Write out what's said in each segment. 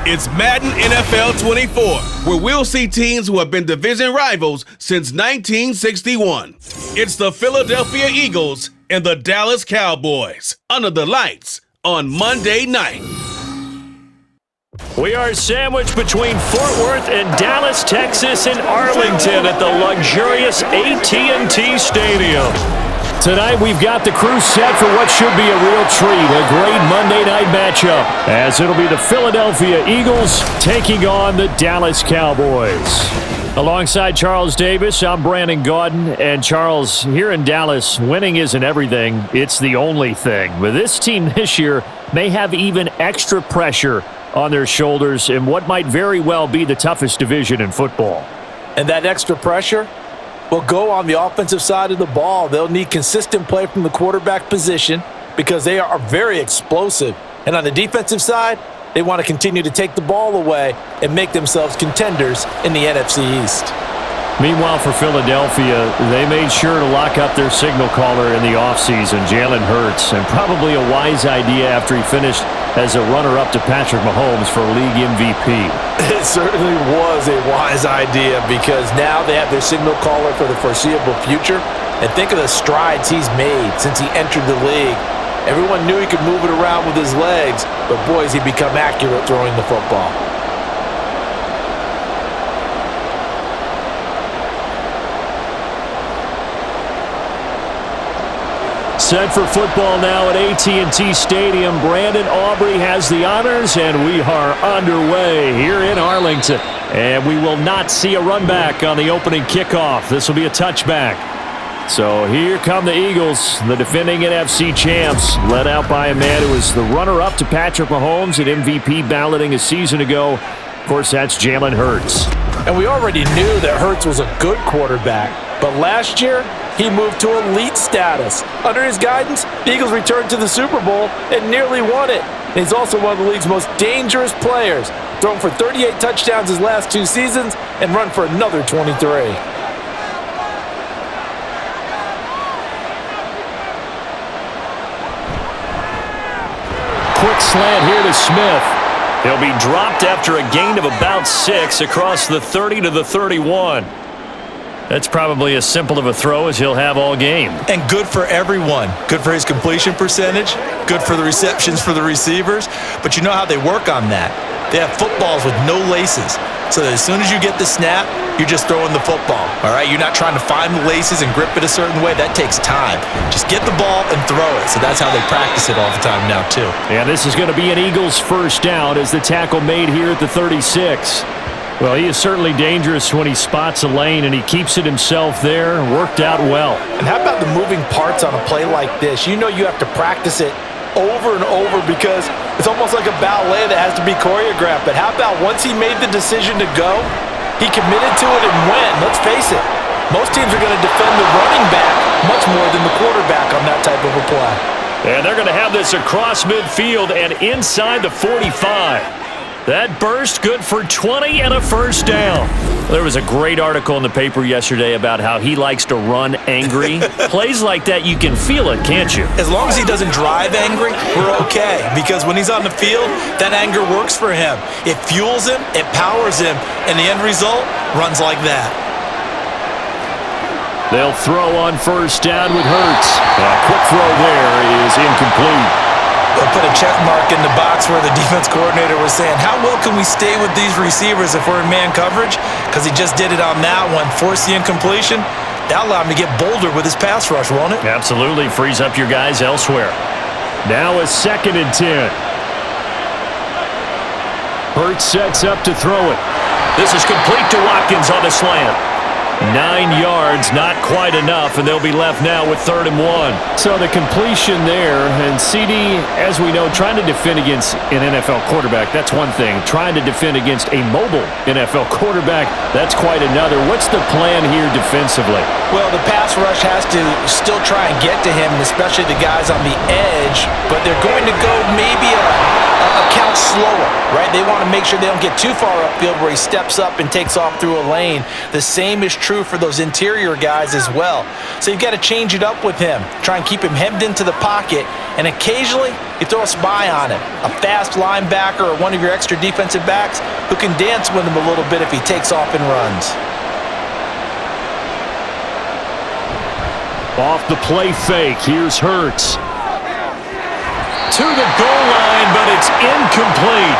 It's Madden NFL 24, where we'll see teams who have been division rivals since 1961. It's the Philadelphia Eagles and the Dallas Cowboys under the lights on Monday night. We are sandwiched between Fort Worth and Dallas, Texas, and Arlington at the luxurious AT&T Stadium. Tonight, we've got the crew set for what should be a real treat, a great Monday night matchup, as it'll be the Philadelphia Eagles taking on the Dallas Cowboys. Alongside Charles Davis, I'm Brandon Gaudin, and Charles, here in Dallas, winning isn't everything, it's the only thing. But this team this year may have even extra pressure on their shoulders in what might very well be the toughest division in football. And that extra pressure will go on the offensive side of the ball. They'll need consistent play from the quarterback position because they are very explosive. And on the defensive side, they want to continue to take the ball away and make themselves contenders in the NFC East. Meanwhile, for Philadelphia, they made sure to lock up their signal caller in the offseason, Jalen Hurts, and probably a wise idea after he finished as a runner-up to Patrick Mahomes for league MVP. It certainly was a wise idea because now they have their signal caller for the foreseeable future. And think of the strides he's made since he entered the league. Everyone knew he could move it around with his legs, but boy, has he become accurate throwing the football. Set for football now at AT&T Stadium. Brandon Aubrey has the honors, and we are underway here in Arlington. And we will not see a run back on the opening kickoff. This will be a touchback. So here come the Eagles, the defending NFC champs, led out by a man who was the runner-up to Patrick Mahomes at MVP balloting a season ago. Of course, that's Jalen Hurts. And we already knew that Hurts was a good quarterback, but last year, he moved to elite status. Under his guidance, the Eagles returned to the Super Bowl and nearly won it. And he's also one of the league's most dangerous players, thrown for 38 touchdowns his last 2 seasons and run for another 23. Quick slant here to Smith. He'll be dropped after a gain of about 6 across the 30 to the 31. That's probably as simple of a throw as he'll have all game. And good for everyone. Good for his completion percentage. Good for the receptions for the receivers. But you know how they work on that. They have footballs with no laces. So that as soon as you get the snap, you're just throwing the football. All right? You're not trying to find the laces and grip it a certain way. That takes time. Just get the ball and throw it. So that's how they practice it all the time now, too. And this is going to be an Eagles first down as the tackle made here at the 36. Well, he is certainly dangerous when he spots a lane, and he keeps it himself there. Worked out well. And how about the moving parts on a play like this? You know you have to practice it over and over because it's almost like a ballet that has to be choreographed. But how about once he made the decision to go, he committed to it and went. Let's face it, most teams are going to defend the running back much more than the quarterback on that type of a play. And they're going to have this across midfield and inside the 45. That burst good for 20 and a first down. There was a great article in the paper yesterday about how he likes to run angry. Plays like that, you can feel it, can't you? As long as he doesn't drive angry, we're okay. Because when he's on the field, that anger works for him. It fuels him, it powers him, and the end result runs like that. They'll throw on first down with Hurts. A quick throw there is incomplete. They'll put a check mark in the box where the defense coordinator was saying, how well can we stay with these receivers if we're in man coverage? Because he just did it on that one, forced the incompletion. That'll allow him to get bolder with his pass rush, won't it? Absolutely. Frees up your guys elsewhere. Now a 2nd and 10. Hurts sets up to throw it. This is complete to Watkins on the slant. 9 yards, not quite enough, and they'll be left now with 3rd and 1. So the completion there, and CD, as we know, trying to defend against an NFL quarterback, that's one thing. Trying to defend against a mobile NFL quarterback, that's quite another. What's the plan here defensively? Well, the pass rush has to still try and get to him, and especially the guys on the edge, but they're going to go maybe a count slower, right? They want to make sure they don't get too far upfield where he steps up and takes off through a lane. The same is true true for those interior guys as well. So you've got to change it up with him. Try and keep him hemmed into the pocket, and occasionally you throw a spy on him. A fast linebacker or one of your extra defensive backs who can dance with him a little bit if he takes off and runs. Off the play fake, here's Hurts. To the goal line, but it's incomplete.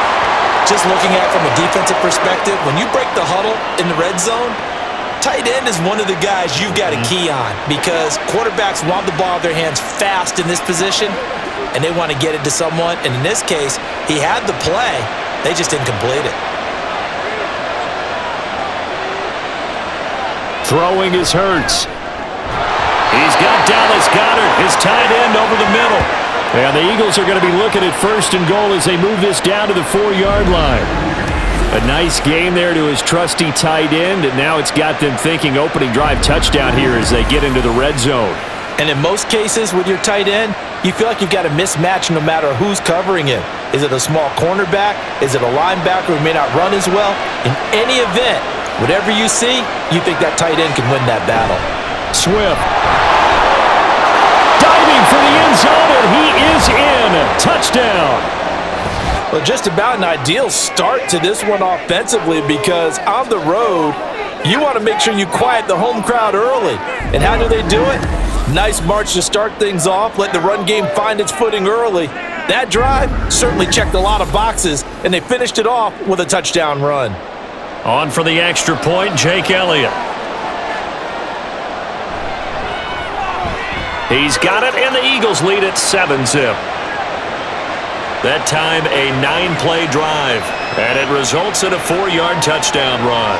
Just looking at it from a defensive perspective, when you break the huddle in the red zone, tight end is one of the guys you've got to key on because quarterbacks want the ball in their hands fast in this position, and they want to get it to someone. And in this case, he had the play. They just didn't complete it. Throwing is Hurts. He's got Dallas Goedert, his tight end, over the middle. And the Eagles are going to be looking at first and goal as they move this down to the 4-yard line. A nice game there to his trusty tight end, and now it's got them thinking opening drive touchdown here as they get into the red zone. And in most cases with your tight end, you feel like you've got a mismatch no matter who's covering him. Is it a small cornerback? Is it a linebacker who may not run as well? In any event, whatever you see, you think that tight end can win that battle. Swift. Diving for the end zone, and he is in. Touchdown. Well, just about an ideal start to this one offensively because on the road, you want to make sure you quiet the home crowd early. And how do they do it? Nice march to start things off, let the run game find its footing early. That drive certainly checked a lot of boxes, and they finished it off with a touchdown run. On for the extra point, Jake Elliott. He's got it, and the Eagles lead at 7-zip. That time, a 9-play drive, and it results in a 4-yard touchdown run.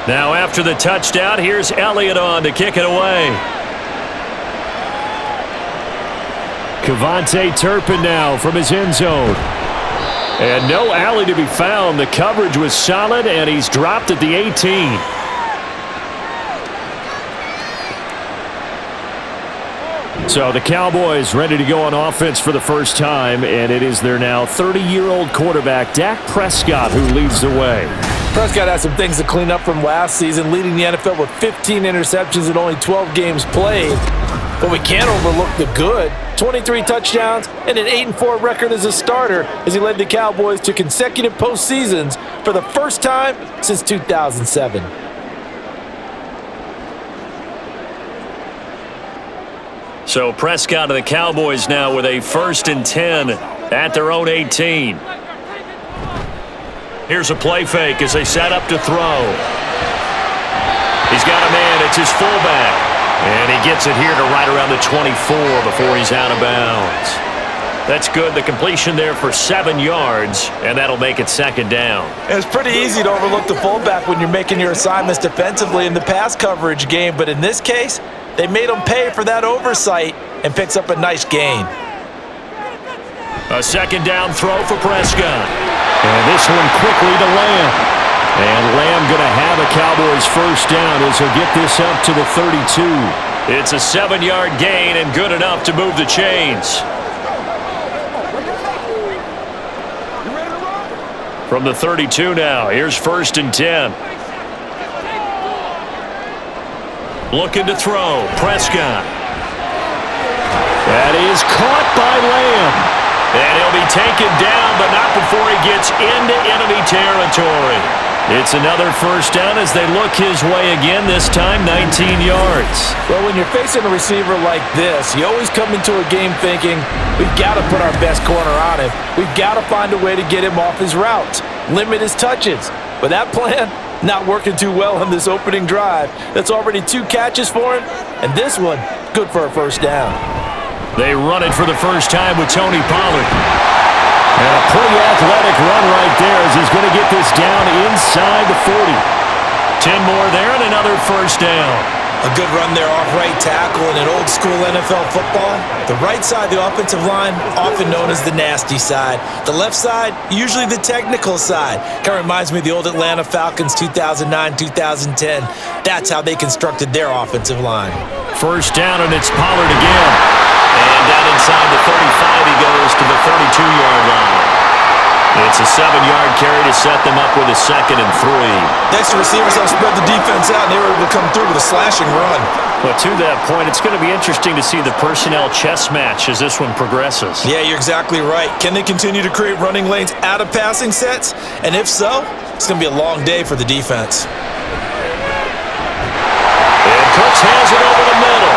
Now after the touchdown, here's Elliott on to kick it away. Kevontae Turpin now from his end zone. And no alley to be found. The coverage was solid, and he's dropped at the 18. So the Cowboys ready to go on offense for the first time, and it is their now 30-year-old quarterback, Dak Prescott, who leads the way. Prescott has some things to clean up from last season, leading the NFL with 15 interceptions and only 12 games played. But we can't overlook the good. 23 touchdowns and an 8-4 record as a starter as he led the Cowboys to consecutive postseasons for the first time since 2007. So Prescott and the Cowboys now with a 1st and 10 at their own 18. Here's a play fake as they set up to throw. He's got a man. It's his fullback. And he gets it here to right around the 24 before he's out of bounds. That's good. The completion there for 7 yards, and that'll make it 2nd down. It's pretty easy to overlook the fullback when you're making your assignments defensively in the pass coverage game, but in this case, they made him pay for that oversight and picks up a nice gain. A 2nd down throw for Prescott. And this one quickly to Lamb. And Lamb going to have a Cowboys 1st down as he'll get this up to the 32. It's a 7-yard gain and good enough to move the chains. From the 32 now, here's 1st and 10. Looking to throw, Prescott. That is caught by Lamb. And he'll be taken down, but not before he gets into enemy territory. It's another 1st down as they look his way again, this time 19 yards. Well, when you're facing a receiver like this, you always come into a game thinking, we've got to put our best corner on him. We've got to find a way to get him off his routes, limit his touches. But that plan, not working too well on this opening drive. That's already 2 catches for him, and this one, good for a 1st down. They run it for the first time with Tony Pollard. And a pretty athletic run right there as he's going to get this down inside the 40. 10 more there and another 1st down. A good run there off right tackle in an old school NFL football. The right side, the offensive line, often known as the nasty side. The left side, usually the technical side. Kind of reminds me of the old Atlanta Falcons 2009-2010. That's how they constructed their offensive line. First down, and it's Pollard again. And down inside the 35, he goes to the 32-yard line. It's a 7-yard carry to set them up with a 2nd and 3. Next, the receivers have spread the defense out, and they were able to come through with a slashing run. But to that point, it's going to be interesting to see the personnel chess match as this one progresses. Yeah, you're exactly right. Can they continue to create running lanes out of passing sets? And if so, it's going to be a long day for the defense. And Cooks has it over the middle.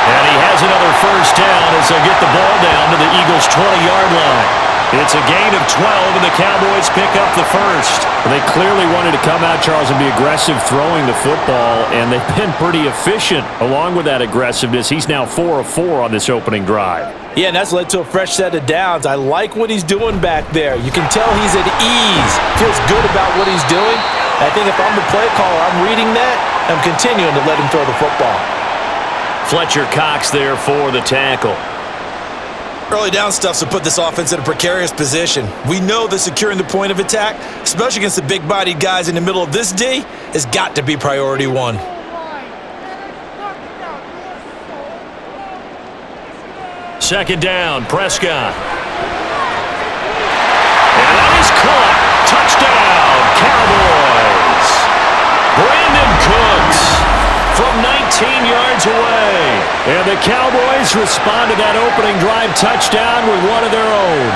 And he has another first down as they get the ball down to the Eagles' 20-yard line. It's a gain of 12, and the Cowboys pick up the first. They clearly wanted to come out, Charles, and be aggressive throwing the football, and they've been pretty efficient along with that aggressiveness. He's now 4 of 4 on this opening drive. Yeah, and that's led to a fresh set of downs. I like what he's doing back there. You can tell he's at ease, feels good about what he's doing. I think if I'm the play caller, I'm reading that, I'm continuing to let him throw the football. Fletcher Cox there for the tackle. Early down stuff's to put this offense in a precarious position. We know that securing the point of attack, especially against the big-bodied guys in the middle of this D, has got to be priority one. Second down, Prescott. And that is caught. Touchdown, Cowboys. Brandon Cooks from 19 yards away. And the Cowboys respond to that opening drive touchdown with one of their own.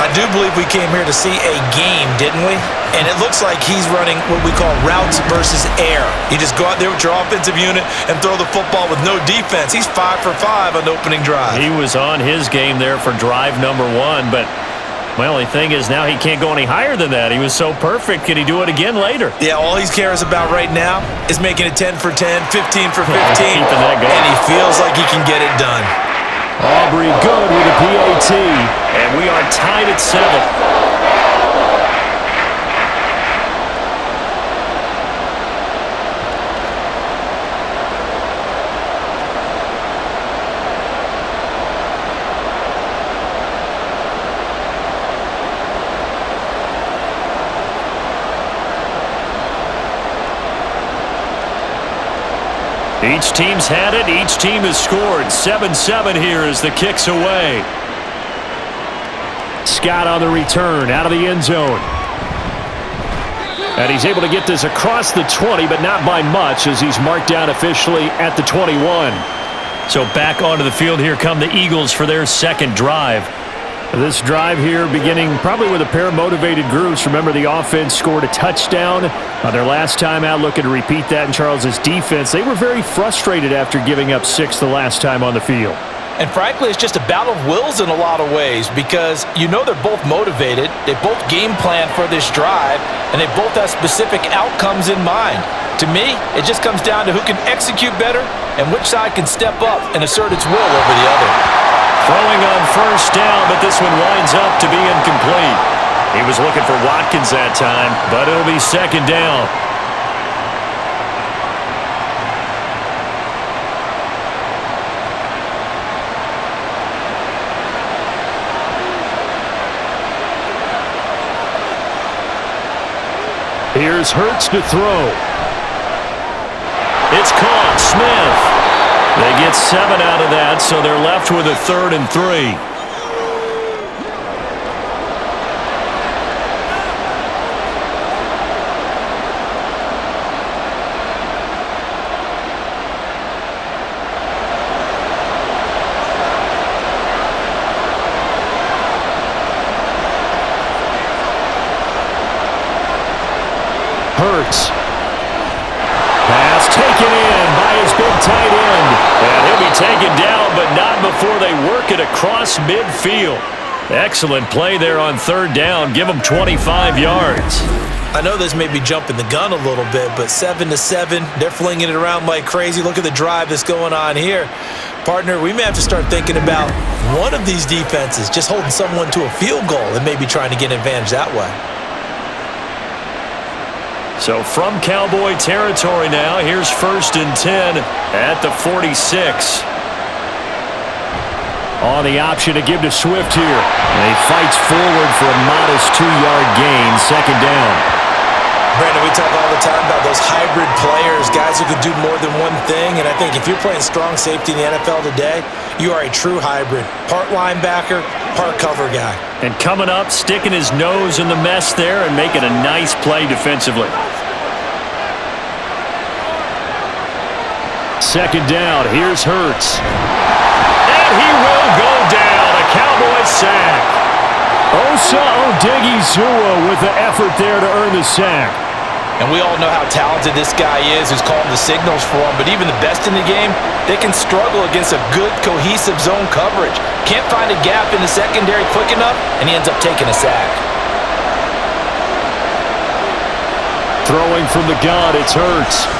I do believe we came here to see a game, didn't we? And it looks like he's running what we call routes versus air. You just go out there with your offensive unit and throw the football with no defense. He's 5 for 5 on the opening drive. He was on his game there for drive number 1, but my only thing is now he can't go any higher than that. He was so perfect. Can he do it again later? Yeah, all he cares about right now is making it 10 for 10, 15 for 15, keeping that going. And he feels like he can get it done. Aubrey good with a PAT, and we are tied at 7. Each team's had it. Each team has scored. 7-7 here as the kick's away. Scott on the return out of the end zone. And he's able to get this across the 20, but not by much as he's marked down officially at the 21. So back onto the field here come the Eagles for their second drive. This drive here beginning probably with a pair of motivated groups. Remember, the offense scored a touchdown on their last time out, looking to repeat that in Charles's defense. They were very frustrated after giving up 6 the last time on the field. And frankly, it's just a battle of wills in a lot of ways because you know they're both motivated, they both game plan for this drive, and they both have specific outcomes in mind. To me, it just comes down to who can execute better and which side can step up and assert its will over the other. Throwing on first down, but this one winds up to be incomplete. He was looking for Watkins that time, but it'll be second down. Here's Hurts to throw. It's caught. Smith. They get 7 out of that, so they're left with a 3rd and 3. Hurts. Pass taken in by his big tight end. And he'll be taken down, but not before they work it across midfield. Excellent play there on 3rd down. Give them 25 yards. I know this may be jumping the gun a little bit, but 7-7, they're flinging it around like crazy. Look at the drive that's going on here. Partner, we may have to start thinking about one of these defenses just holding someone to a field goal and maybe trying to get an advantage that way. So from Cowboy territory now, here's 1st and 10 at the 46. On the option to give to Swift here. And he fights forward for a modest 2-yard gain, 2nd down. Brandon, we talk all the time about those hybrid players, guys who can do more than one thing, and I think if you're playing strong safety in the NFL today, you are a true hybrid. Part linebacker, part cover guy. And coming up, sticking his nose in the mess there and making a nice play defensively. 2nd down, here's Hurts. And he will go down, a Cowboy sack. Osa Odighizuwa with the effort there to earn the sack. And we all know how talented this guy is who's calling the signals for him, but even the best in the game, they can struggle against a good, cohesive zone coverage. Can't find a gap in the secondary quick enough, and he ends up taking a sack. Throwing from the gun, it's Hurts.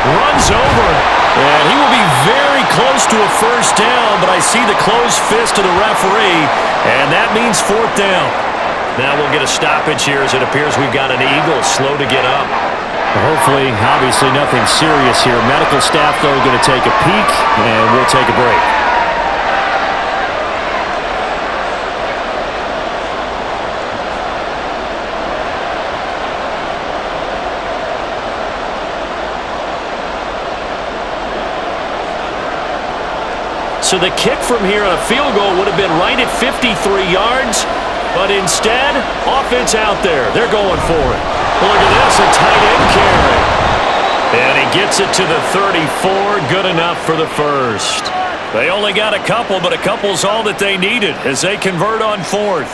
Runs over it. And he will be very close to a 1st down, but I see the closed fist of the referee, and that means 4th down. Now we'll get a stoppage here as it appears we've got an Eagle slow to get up. Hopefully, obviously nothing serious here. Medical staff, though, going to take a peek, and we'll take a break. So the kick from here on a field goal would have been right at 53 yards, but instead, offense out there. They're going for it. Look at this, a tight end carry. And he gets it to the 34, good enough for the 1st. They only got a couple, but a couple's all that they needed as they convert on 4th.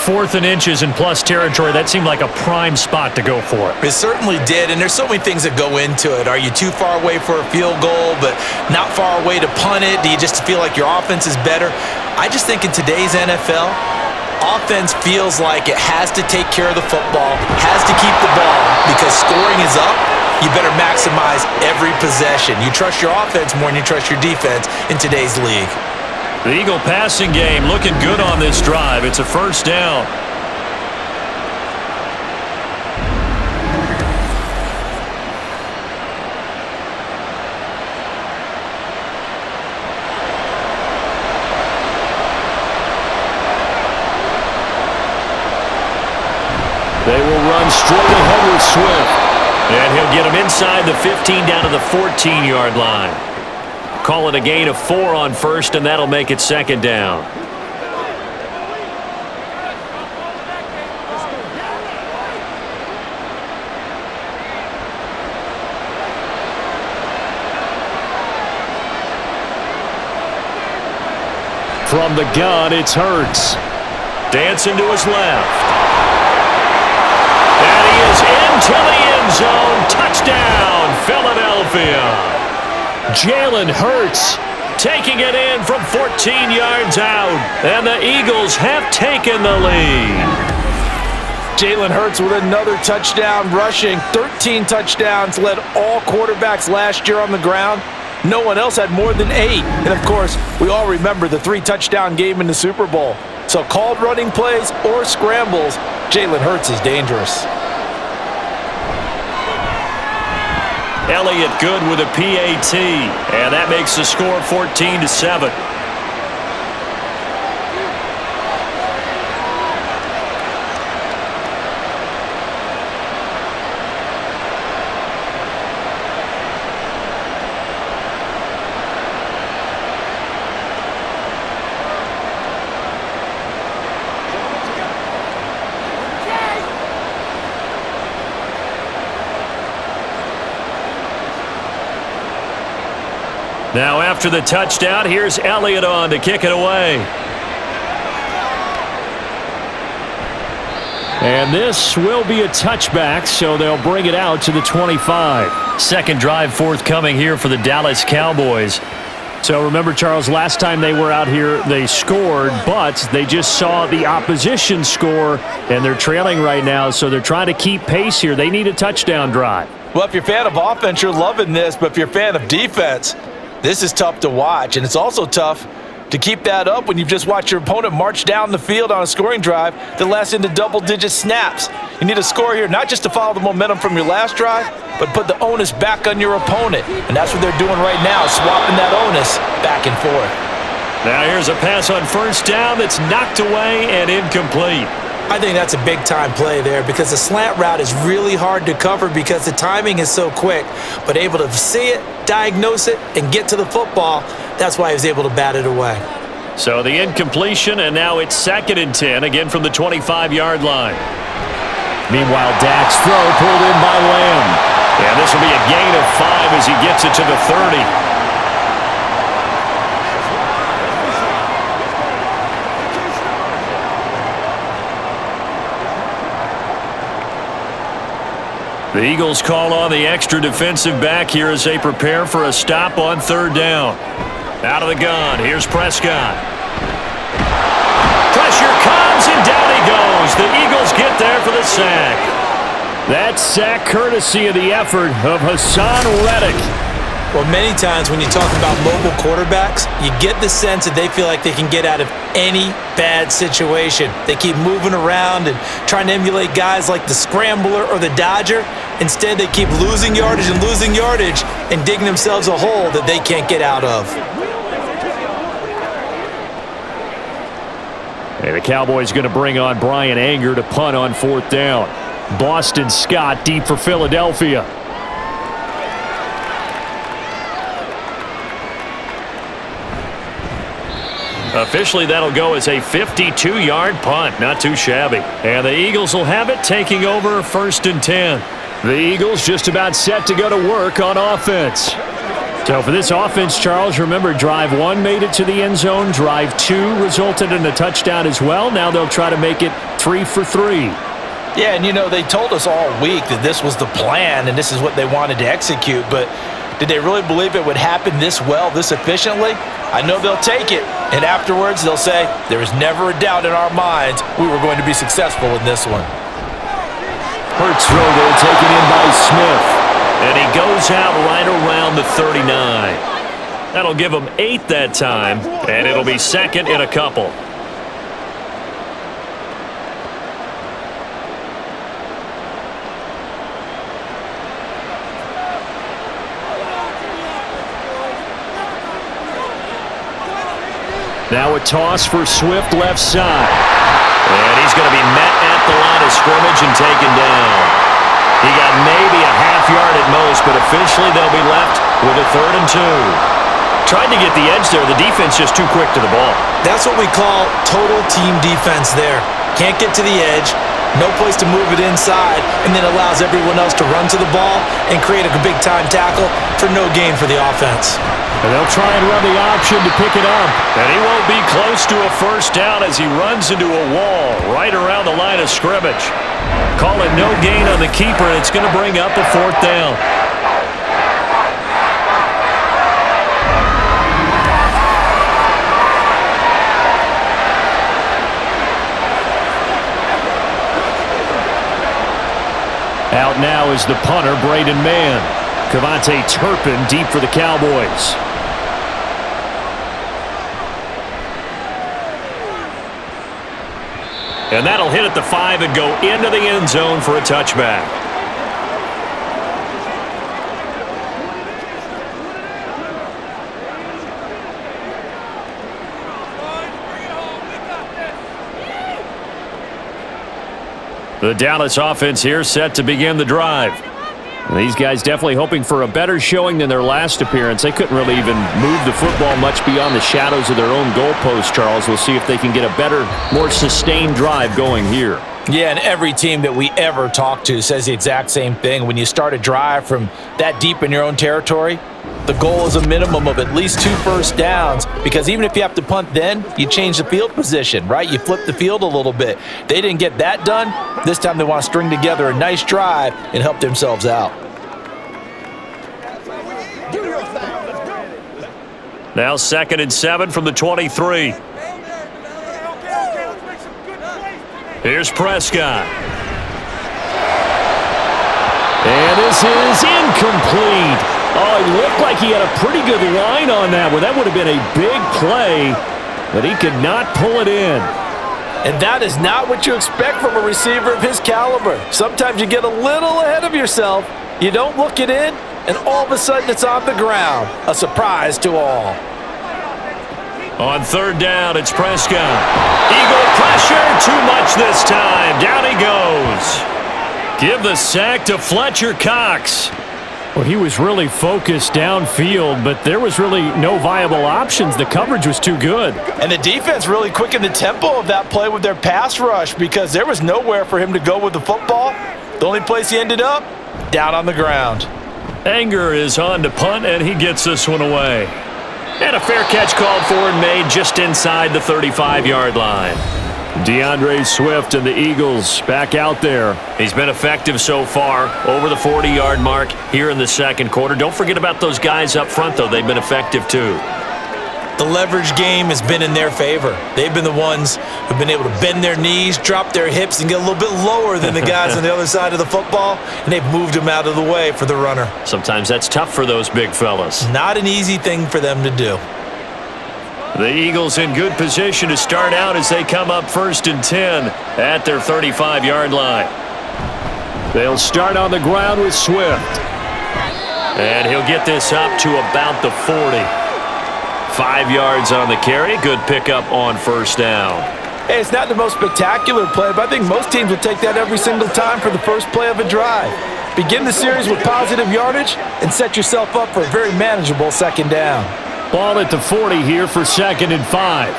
4th and inches in plus territory, that seemed like a prime spot to go for it. It certainly did, and there's so many things that go into it. Are you too far away for a field goal, but not far away to punt it? Do you just feel like your offense is better? I just think in today's NFL, offense feels like it has to take care of the football, has to keep the ball, because scoring is up. You better maximize every possession. You trust your offense more than you trust your defense in today's league. The Eagle passing game looking good on this drive. It's a 1st down. They will run straight ahead with Swift. And he'll get him inside the 15 down to the 14-yard line. Call it a gain of 4 on 1st, and that'll make it 2nd down. From the gun, it's Hurts. Dancing to his left. And he is into the end zone. Touchdown, Philadelphia. Jalen Hurts taking it in from 14 yards out. And the Eagles have taken the lead. Jalen Hurts with another touchdown rushing. 13 touchdowns, led all quarterbacks last year on the ground. No one else had more than 8. And, of course, we all remember the 3-touchdown game in the Super Bowl. So called running plays or scrambles, Jalen Hurts is dangerous. Elliott good with a PAT, and that makes the score 14-7. Now after the touchdown, here's Elliott on to kick it away. And this will be a touchback, so they'll bring it out to the 25. Second drive forthcoming here for the Dallas Cowboys. So remember, Charles, last time they were out here, they scored, but they just saw the opposition score, and they're trailing right now, so they're trying to keep pace here. They need a touchdown drive. Well, if you're a fan of offense, you're loving this, but if you're a fan of defense, this is tough to watch, and it's also tough To keep that up when you've just watched your opponent march down the field on a scoring drive that lasts into double-digit snaps. You need a score here, not just to follow the momentum from your last drive, but put the onus back on your opponent. And that's what they're doing right now, swapping that onus back and forth. Now here's a pass on first down that's knocked away and incomplete. I think that's a big-time play there because the slant route is really hard to cover because the timing is so quick. But able to see it, diagnose it, and get to the football, that's why he was able to bat it away. So the incompletion, and now it's 2nd and 10, again from the 25-yard line. Meanwhile, Dak's throw pulled in by Lamb. And this will be a gain of 5 as he gets it to the 30. The Eagles call on the extra defensive back here as they prepare for a stop on 3rd down. Out of the gun, here's Prescott. Pressure comes, and down he goes. The Eagles get there for the sack. That sack courtesy of the effort of Hassan Reddick. Well, many times when you talk about mobile quarterbacks, you get the sense that they feel like they can get out of any bad situation. They keep moving around and trying to emulate guys like the Scrambler or the Dodger. Instead, they keep losing yardage and digging themselves a hole that they can't get out of. And the Cowboys going to bring on Brian Anger to punt on 4th down. Boston Scott deep for Philadelphia. Officially, that'll go as a 52-yard punt. Not too shabby. And the Eagles will have it, taking over 1st and 10. The Eagles just about set to go to work on offense. So for this offense, Charles, remember, drive 1 made it to the end zone. Drive 2 resulted in a touchdown as well. Now they'll try to make it 3 for 3. Yeah, and they told us all week that this was the plan and this is what they wanted to execute, but did they really believe it would happen this well, this efficiently? I know they'll take it, and afterwards they'll say, there was never a doubt in our minds we were going to be successful in this one. Hurts throw there, taken in by Smith. And he goes out right around the 39. That'll give him 8 that time, and it'll be 2nd and a couple. Now a toss for Swift left side. And he's going to be met at the line of scrimmage and taken down. He got maybe a half yard at most, but officially they'll be left with a 3rd and 2. Tried to get the edge there. The defense just too quick to the ball. That's what we call total team defense there. Can't get to the edge, no place to move it inside, and then allows everyone else to run to the ball and create a big-time tackle for no gain for the offense. And they'll try and run the option to pick it up. And he won't be close to a 1st down as he runs into a wall right around the line of scrimmage. Call it no gain on the keeper, and it's going to bring up a 4th down. Out now is the punter, Braden Mann. Kevontae Turpin deep for the Cowboys. And that'll hit at the 5 and go into the end zone for a touchback. The Dallas offense here set to begin the drive. These guys definitely hoping for a better showing than their last appearance. They couldn't really even move the football much beyond the shadows of their own goalpost, Charles. We'll see if they can get a better, more sustained drive going here. Yeah, and every team that we ever talk to says the exact same thing. When you start a drive from that deep in your own territory, the goal is a minimum of at least 2 first downs, because even if you have to punt then, you change the field position, right? You flip the field a little bit. They didn't get that done. This time they want to string together a nice drive and help themselves out. Now 2nd and 7 from the 23. Here's Prescott. And this is incomplete. Oh, it looked like he had a pretty good line on that one. That would have been a big play. but he could not pull it in. And that is not what you expect from a receiver of his caliber. Sometimes you get a little ahead of yourself, you don't look it in, and all of a sudden it's on the ground. A surprise to all. On third down, it's Prescott. Eagle pressure, too much this time. Down he goes. Give the sack to Fletcher Cox. Well, he was really focused downfield, but there was really no viable options. The coverage was too good. And the defense really quickened the tempo of that play with their pass rush because there was nowhere for him to go with the football. The only place he ended up, down on the ground. Anger is on to punt, and he gets this one away. And a fair catch called for and made just inside the 35-yard line. DeAndre Swift and the Eagles back out there. He's been effective so far, over the 40-yard mark here in the second quarter. Don't forget about those guys up front, though. They've been effective, too. The leverage game has been in their favor. They've been the ones who've been able to bend their knees, drop their hips, and get a little bit lower than the guys on the other side of the football, and they've moved them out of the way for the runner. Sometimes that's tough for those big fellas. Not an easy thing for them to do. The Eagles in good position to start out as they come up 1st and 10 at their 35-yard line. They'll start on the ground with Swift. And he'll get this up to about the 40. 5 yards on the carry. Good pickup on first down. Hey, it's not the most spectacular play, but I think most teams would take that every single time for the first play of a drive. Begin the series with positive yardage and set yourself up for a very manageable second down. Ball at the 40 here for 2nd and 5.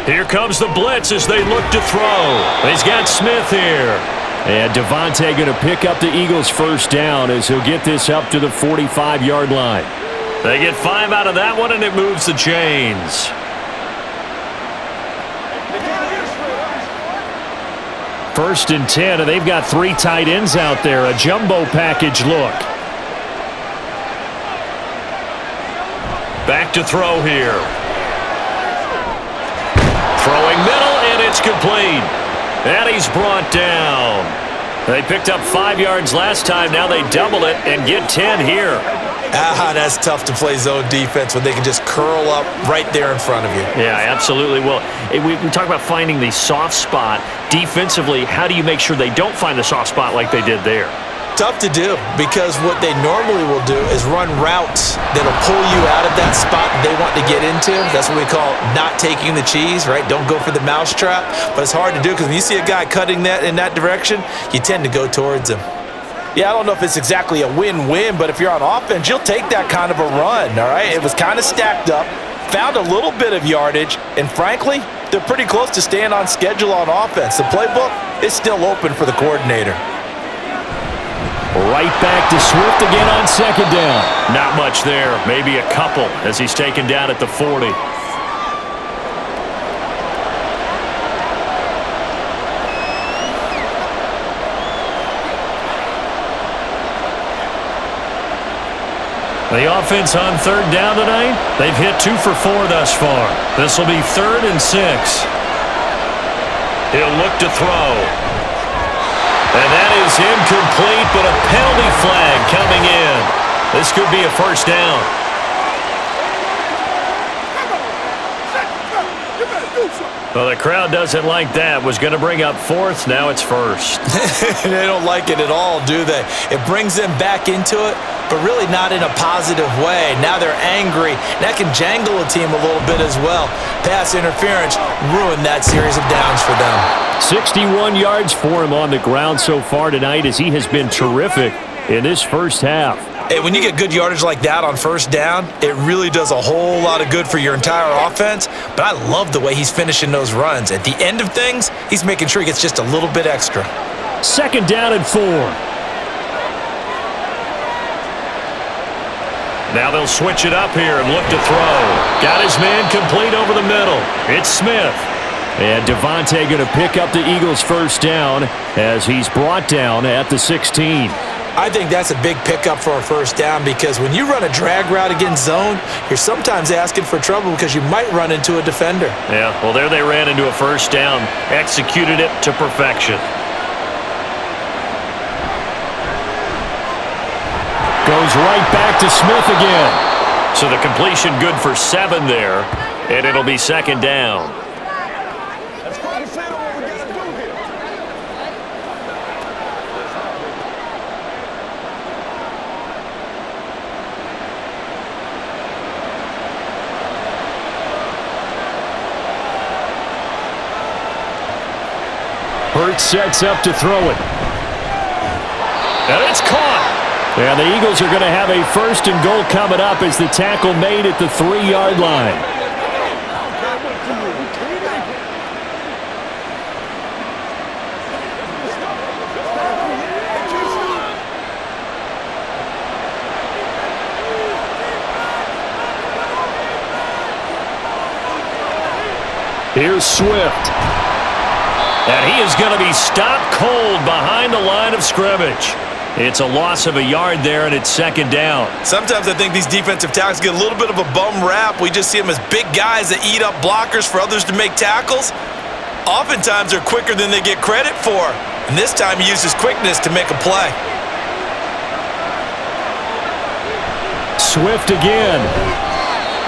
Here comes the blitz as they look to throw. He's got Smith here. And Devontae going to pick up the Eagles' first down as he'll get this up to the 45-yard line. They get 5 out of that one, and it moves the chains. First and 10, and they've got 3 tight ends out there. A jumbo package look. Back to throw here. Throwing middle, and it's complete. And he's brought down. They picked up 5 yards last time. Now they double it and get 10 here. That's tough to play zone defense when they can just curl up right there in front of you. Yeah, absolutely. Well, we talk about finding the soft spot. Defensively, how do you make sure they don't find the soft spot like they did there? Tough to do because what they normally will do is run routes that'll pull you out of that spot that they want to get into. That's what we call not taking the cheese, right? Don't go for the mousetrap. But it's hard to do because when you see a guy cutting that in that direction, you tend to go towards him. Yeah, I don't know if it's exactly a win-win, but if you're on offense, you'll take that kind of a run, all right? It was kind of stacked up, found a little bit of yardage, and frankly, they're pretty close to staying on schedule on offense. The playbook is still open for the coordinator. Right back to Swift again on 2nd down. Not much there, maybe a couple as he's taken down at the 40. The offense on 3rd down tonight, they've hit 2 for 4 thus far. This will be 3rd and 6. He'll look to throw. And that is incomplete, but a penalty flag coming in. This could be a first down. Well, the crowd doesn't like that. Was going to bring up 4th. Now it's 1st. They don't like it at all, do they? It brings them back into it, but really not in a positive way. Now they're angry. That can jangle a team a little bit as well. Pass interference ruined that series of downs for them. 61 yards for him on the ground so far tonight as he has been terrific in this first half. Hey, when you get good yardage like that on first down, it really does a whole lot of good for your entire offense. But I love the way he's finishing those runs. At the end of things, he's making sure he gets just a little bit extra. 2nd down and 4. Now they'll switch it up here and look to throw. Got his man complete over the middle. It's Smith. And Devontae going to pick up the Eagles' first down as he's brought down at the 16. I think that's a big pickup for a first down because when you run a drag route against zone, you're sometimes asking for trouble because you might run into a defender. Yeah, well, there they ran into a first down, executed it to perfection. Goes right back to Smith again. So the completion good for 7 there, and it'll be second down. Hurts sets up to throw it. And it's caught. And the Eagles are going to have a first and goal coming up as the tackle made at the 3-yard line. Here's Swift. And he is going to be stopped cold behind the line of scrimmage. It's a loss of a yard there, and it's second down. Sometimes I think these defensive tackles get a little bit of a bum rap. We just see them as big guys that eat up blockers for others to make tackles. Oftentimes they're quicker than they get credit for. And this time he used his quickness to make a play. Swift again.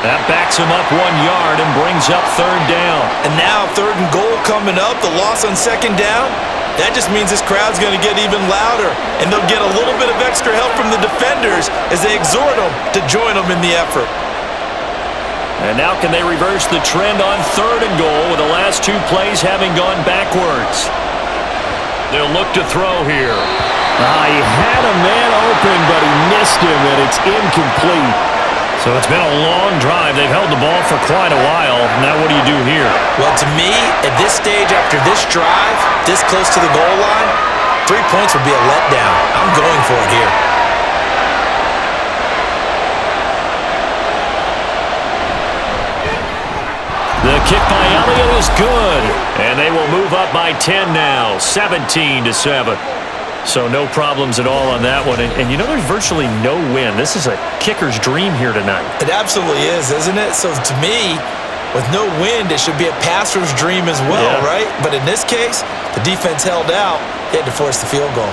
That backs him up 1 yard and brings up third down. And now third and goal coming up, the loss on second down. That just means this crowd's going to get even louder, and they'll get a little bit of extra help from the defenders as they exhort them to join them in the effort. And now can they reverse the trend on third and goal with the last 2 plays having gone backwards? They'll look to throw here. He had a man open, but he missed him, and it's incomplete. So it's been a long drive. They've held the ball for quite a while. Now what do you do here? Well, to me, at this stage after this drive, this close to the goal line, 3 points would be a letdown. I'm going for it here. The kick by Elliott is good. And they will move up by 10 now, 17-7. So no problems at all on that one. And you know there's virtually no wind. This is a kicker's dream here tonight. It absolutely is, isn't it? So to me, with no wind, it should be a passer's dream as well, right? But in this case, the defense held out. They had to force the field goal.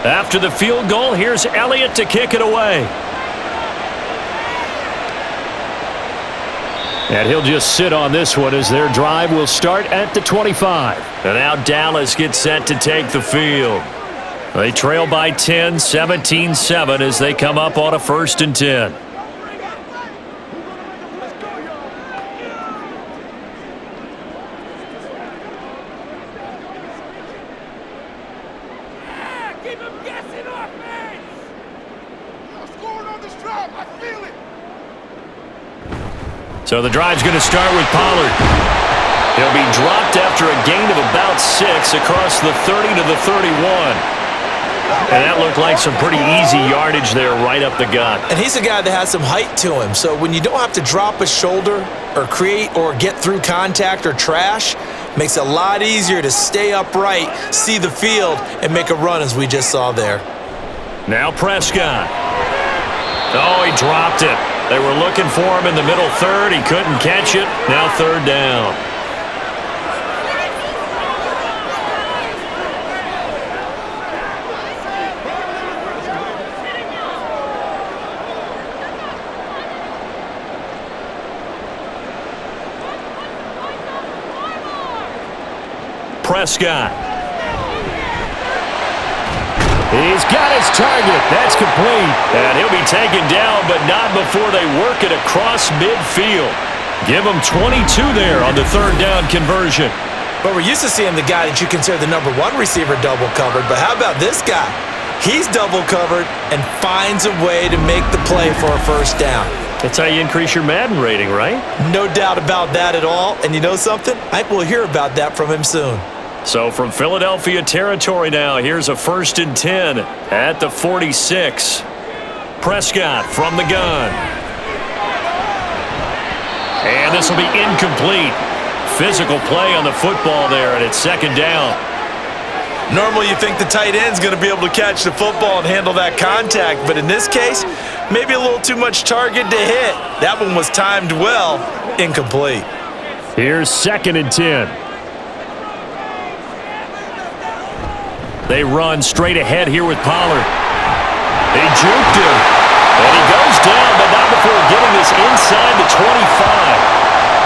After the field goal, here's Elliott to kick it away. And he'll just sit on this one as their drive will start at the 25. And now Dallas gets set to take the field. They trail by 10, 17-7 as they come up on a 1st and 10. So the drive's going to start with Pollard. He'll be dropped after a gain of about 6 across the 30 to the 31. And that looked like some pretty easy yardage there right up the gut. And he's a guy that has some height to him. So when you don't have to drop a shoulder or create or get through contact or trash, makes it a lot easier to stay upright, see the field, and make a run as we just saw there. Now Prescott. Oh, he dropped it. They were looking for him in the middle third. He couldn't catch it. Now third down. Prescott. He's got his target. That's complete. And he'll be taken down, but not before they work it across midfield. Give him 22 there on the third down conversion. But we're used to seeing the guy that you consider the #1 receiver double covered. But how about this guy? He's double covered and finds a way to make the play for a first down. That's how you increase your Madden rating, right? No doubt about that at all. And you know something? I think we'll hear about that from him soon. So from Philadelphia territory now, here's a 1st and 10 at the 46. Prescott from the gun. And this will be incomplete. Physical play on the football there, and it's second down. Normally you think the tight end's going to be able to catch the football and handle that contact, but in this case, maybe a little too much target to hit. That one was timed well, incomplete. Here's 2nd and 10. They run straight ahead here with Pollard. They juked him, and he goes down, but not before getting this inside the 25.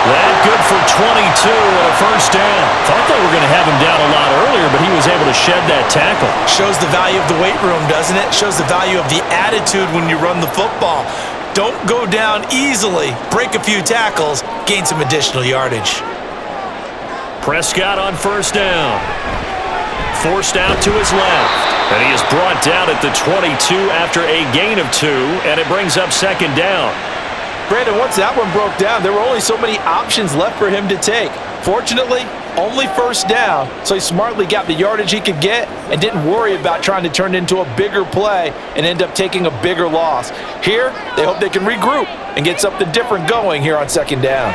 That good for 22 and a first down. Thought they were going to have him down a lot earlier, but he was able to shed that tackle. Shows the value of the weight room, doesn't it? Shows the value of the attitude when you run the football. Don't go down easily. Break a few tackles. Gain some additional yardage. Prescott on first down. Forced out to his left. And he is brought down at the 22 after a gain of 2, and it brings up 2nd down. Brandon, once that one broke down, there were only so many options left for him to take. Fortunately, only first down, so he smartly got the yardage he could get and didn't worry about trying to turn it into a bigger play and end up taking a bigger loss. Here, they hope they can regroup and get something different going here on 2nd down.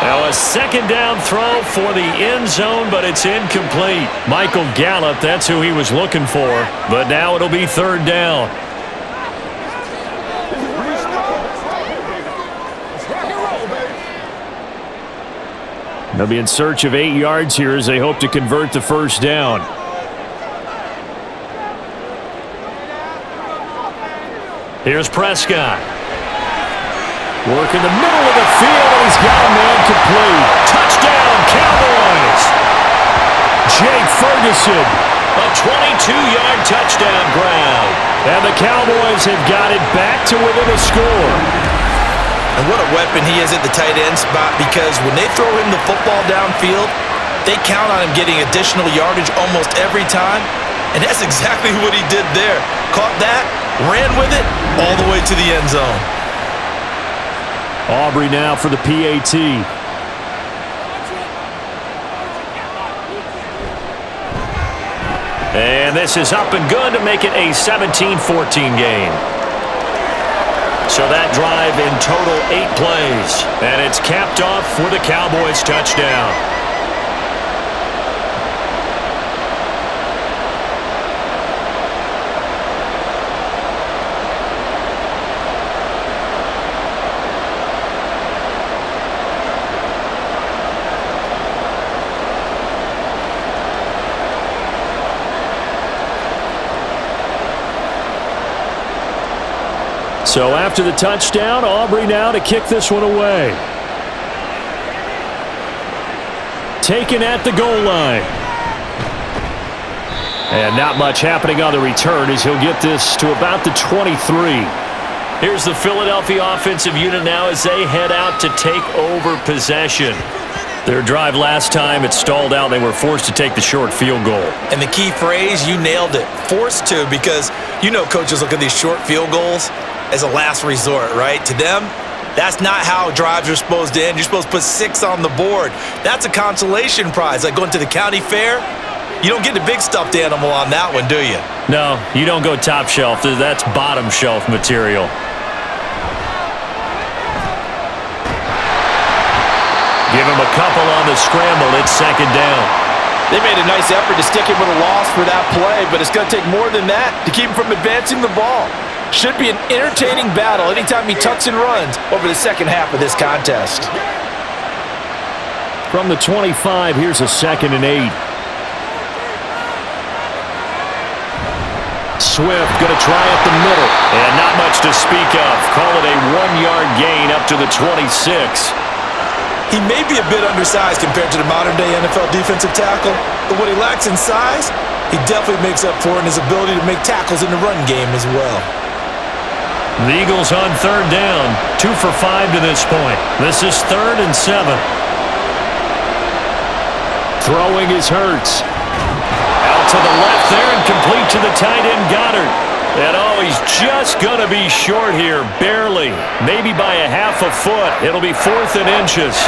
Now a 2nd down throw for the end zone, but it's incomplete. Michael Gallup, that's who he was looking for, but now it'll be 3rd down. They'll be in search of 8 yards here as they hope to convert the first down. Here's Prescott. Working the middle of the field, and he's got a man complete. Touchdown, Cowboys! Jake Ferguson, a 22-yard touchdown grab. And the Cowboys have got it back to within a score. And what a weapon he is at the tight end spot, because when they throw him the football downfield, they count on him getting additional yardage almost every time. And that's exactly what he did there. Caught that, ran with it, all the way to the end zone. Aubrey now for the PAT. And this is up and good to make it a 17-14 game. So that drive in total 8 plays. And it's capped off with a Cowboys touchdown. So after the touchdown, Aubrey now to kick this one away. Taken at the goal line. And not much happening on the return as he'll get this to about the 23. Here's the Philadelphia offensive unit now as they head out to take over possession. Their drive last time, it stalled out. They were forced to take the short field goal. And the key phrase, you nailed it, forced to, because you know coaches look at these short field goals as a last resort, right? To them, that's not how drives are supposed to end. You're supposed to put 6 on the board. That's a consolation prize, like going to the county fair. You don't get the big stuffed animal on that one, do you? No, you don't go top shelf. That's bottom shelf material. Give him a couple on the scramble. It's 2nd down. They made a nice effort to stick him with a loss for that play, but it's going to take more than that to keep him from advancing the ball. Should be an entertaining battle anytime he tucks and runs over the second half of this contest. From the 25, here's a 2nd and 8. Swift going to try up the middle. And not much to speak of. Call it a 1-yard gain up to the 26. He may be a bit undersized compared to the modern-day NFL defensive tackle, but what he lacks in size, he definitely makes up for in his ability to make tackles in the run game as well. The Eagles on 3rd down, 2 for 5 to this point. This is 3rd and 7. Throwing is Hurts. Out to the left there and complete to the tight end Goddard. And oh, he's just going to be short here, barely. Maybe by a half a foot. It'll be 4th and inches.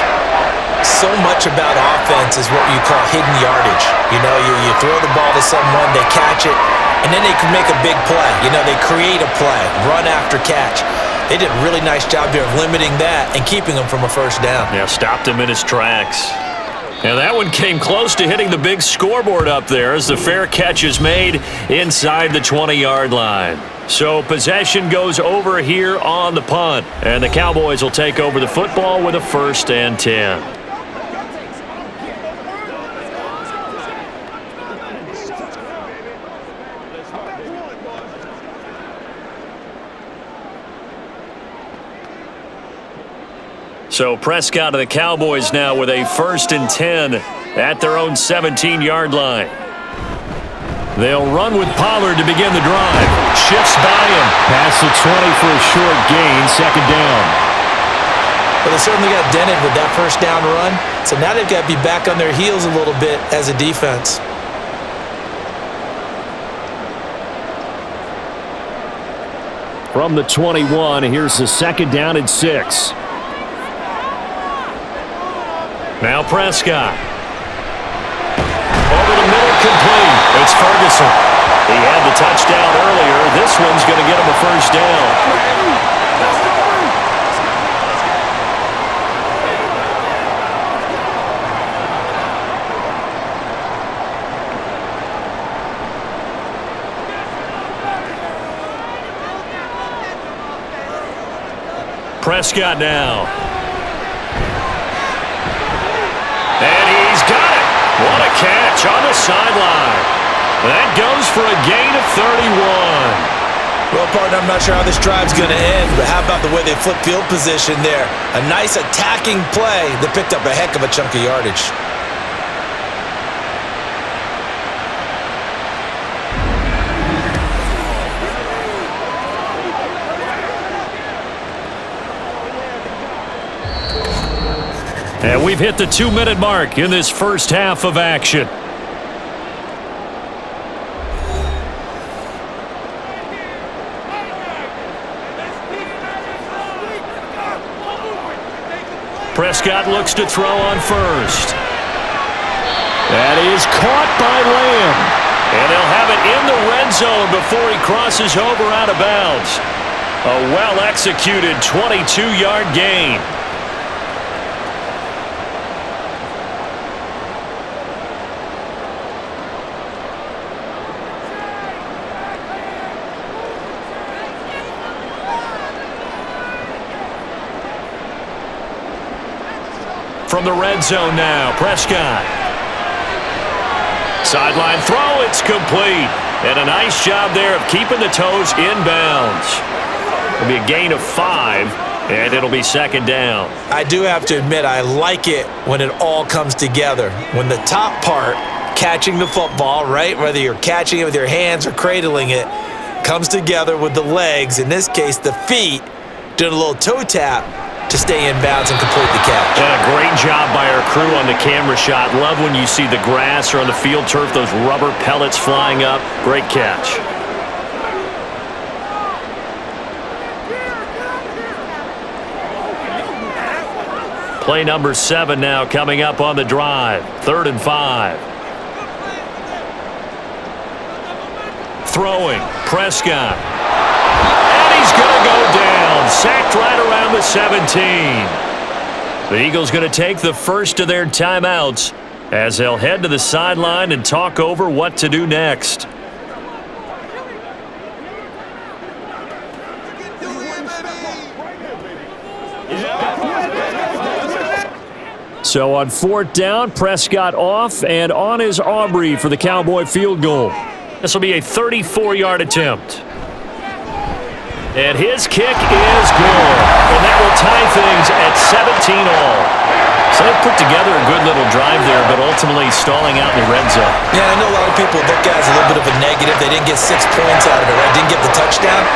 So much about offense is what you call hidden yardage. You know, you throw the ball to someone, they catch it, and then they can make a big play. You know, they create a play, run after catch. They did a really nice job there of limiting that and keeping him from a first down. Yeah, stopped him in his tracks. And that one came close to hitting the big scoreboard up there as the fair catch is made inside the 20-yard line. So possession goes over here on the punt, and the Cowboys will take over the football with a 1st and 10. So Prescott of the Cowboys now with a 1st and 10 at their own 17-yard line. They'll run with Pollard to begin the drive. Shifts by him. Past the 20 for a short gain, 2nd down. Well, they certainly got dented with that 1st down run. So now they've got to be back on their heels a little bit as a defense. From the 21, here's the 2nd down and 6. Now Prescott. Over the middle, complete. It's Ferguson. He had the touchdown earlier. This one's going to get him a 1st down. Prescott now. And he's got it. What a catch on the sideline. That goes for a gain of 31. Well, partner, I'm not sure how this drive's going to end, but how about the way they flip field position there? A nice attacking play that picked up a heck of a chunk of yardage. And we've hit the 2-minute mark in this first half of action. Prescott looks to throw on 1st. That is caught by Lamb. And they'll have it in the red zone before he crosses over out of bounds. A well-executed 22-yard gain. From the red zone now, Prescott. Sideline throw, it's complete. And a nice job there of keeping the toes inbounds. It'll be a gain of 5, and it'll be 2nd down. I do have to admit, I like it when it all comes together. When the top part, catching the football, right, whether you're catching it with your hands or cradling it, comes together with the legs, in this case the feet, doing a little toe tap to stay in bounds and complete the catch. And a great job by our crew on the camera shot. Love when you see the grass or on the field turf, those rubber pellets flying up. Great catch. Play number 7 now coming up on the drive. 3rd and 5. Throwing. Prescott. He's going to go down, sacked right around the 17. The Eagles going to take the first of their timeouts as they'll head to the sideline and talk over what to do next. So on 4th down, Prescott off, and on is Aubrey for the Cowboy field goal. This will be a 34-yard attempt. And his kick is good. And that will tie things at 17 all. So they put together a good little drive there, but ultimately stalling out in the red zone. Yeah, I know a lot of people look at it as a little bit of a negative. They didn't get 6 points out of it, right? Didn't get the touchdown.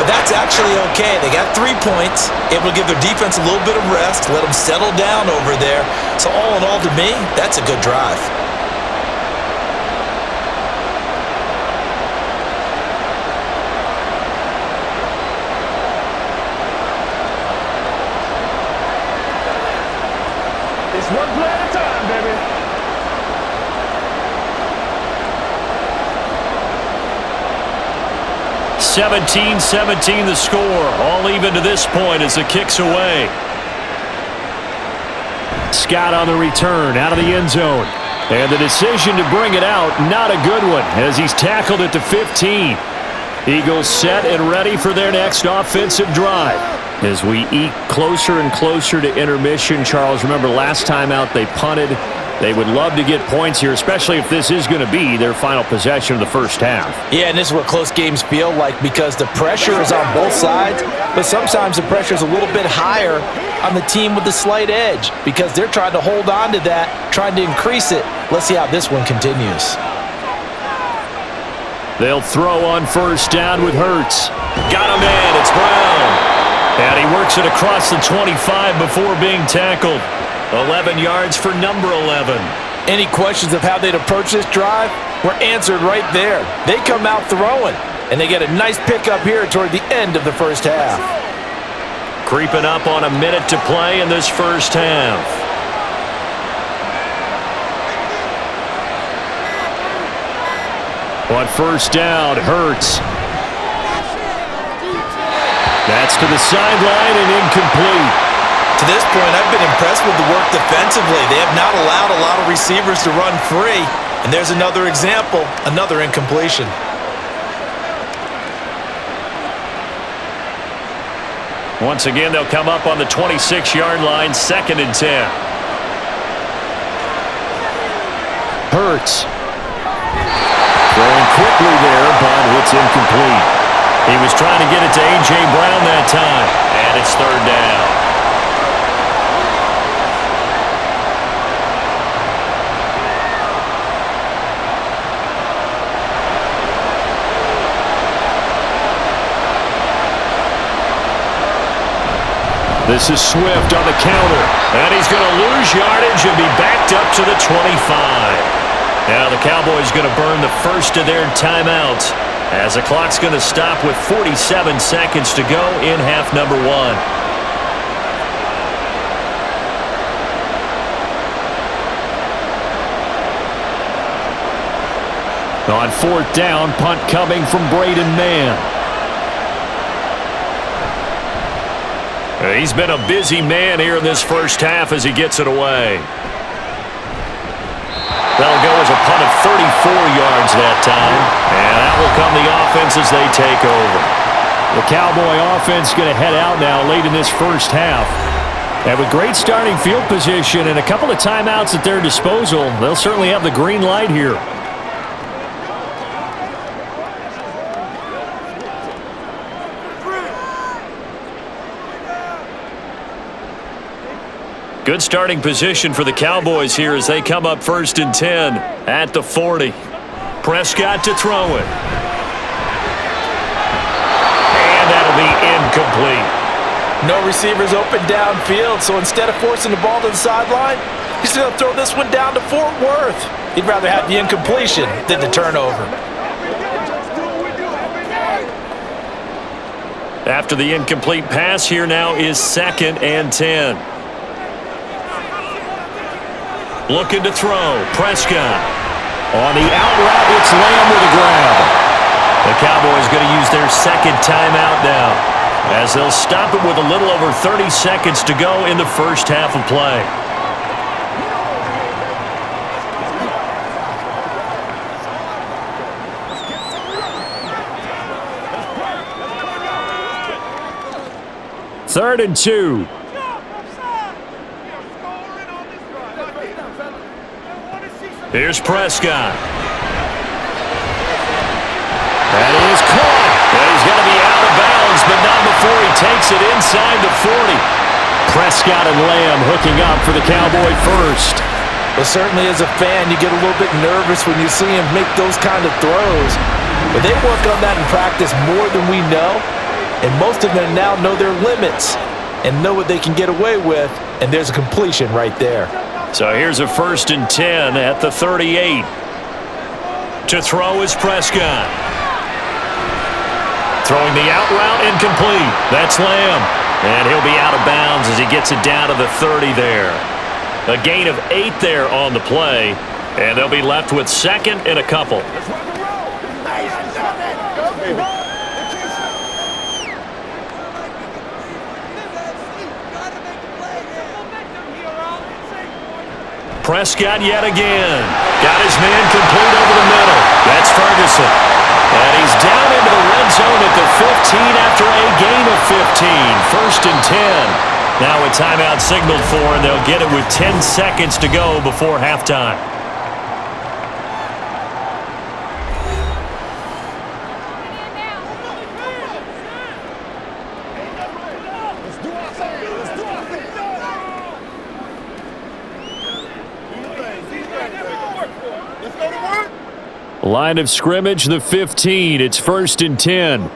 But that's actually okay. They got 3 points, able to give their defense a little bit of rest, let them settle down over there. So all in all, to me, that's a good drive. It's one play at a time, baby. (17-17) the score. All even to this point as the kick's away. Scott on the return, out of the end zone. And the decision to bring it out, not a good one, as he's tackled at the 15. Eagles set and ready for their next offensive drive. As we eke closer and closer to intermission, Charles, remember last time out they punted. They would love to get points here, especially if this is going to be their final possession of the first half. Yeah, and this is what close games feel like because the pressure is on both sides, but sometimes the pressure is a little bit higher on the team with the slight edge because they're trying to hold on to that, trying to increase it. Let's see how this one continues. They'll throw on first down with Hurts. Got him in. It's Brown. And he works it across the 25 before being tackled. 11 yards for number 11. Any questions of how they'd approach this drive were answered right there. They come out throwing, and they get a nice pickup here toward the end of the first half. Creeping up on a minute to play in this first half. On first down, Hurts. That's to the sideline and incomplete. To this point, I've been impressed with the work defensively. They have not allowed a lot of receivers to run free. And there's another example, another incompletion. Once again, they'll come up on the 26-yard line, 2nd and 10. Hurts. Throwing quickly there, but it's incomplete. He was trying to get it to A.J. Brown that time, and it's 3rd down. This is Swift on the counter, and he's going to lose yardage and be backed up to the 25. Now the Cowboys going to burn the first of their timeouts as the clock's going to stop with 47 seconds to go in half number 1. On 4th down, punt coming from Braden Mann. He's been a busy man here in this first half as he gets it away. That'll go as a punt of 34 yards that time. And that will come the offense as they take over. The Cowboy offense going to head out now late in this first half. And with great starting field position and a couple of timeouts at their disposal, they'll certainly have the green light here. Good starting position for the Cowboys here as they come up 1st and 10 at the 40. Prescott to throw it. And that'll be incomplete. No receivers open downfield, so instead of forcing the ball to the sideline, he's going to throw this one down to Fort Worth. He'd rather have the incompletion than the turnover. After the incomplete pass, here now is 2nd and 10. Looking to throw. Prescott. On the out route, it's Lamb with a grab. The Cowboys going to use their 2nd timeout now, as they'll stop it with a little over 30 seconds to go in the first half of play. Third and 2. Here's Prescott. That is caught. And he's going to be out of bounds, but not before he takes it inside the 40. Prescott and Lamb hooking up for the Cowboy first. Well, certainly as a fan, you get a little bit nervous when you see him make those kind of throws. But they work on that in practice more than we know. And most of them now know their limits and know what they can get away with. And there's a completion right there. So here's a 1st and 10 at the 38. To throw is Prescott. Throwing the out route incomplete. That's Lamb. And he'll be out of bounds as he gets it down to the 30 there. A gain of 8 there on the play. And they'll be left with 2nd and a couple. Prescott yet again. Got his man complete over the middle. That's Ferguson. And he's down into the red zone at the 15 after a gain of 15. First and 10. Now a timeout signaled for, and they'll get it with 10 seconds to go before halftime. Line of scrimmage, the 15. It's first and 10.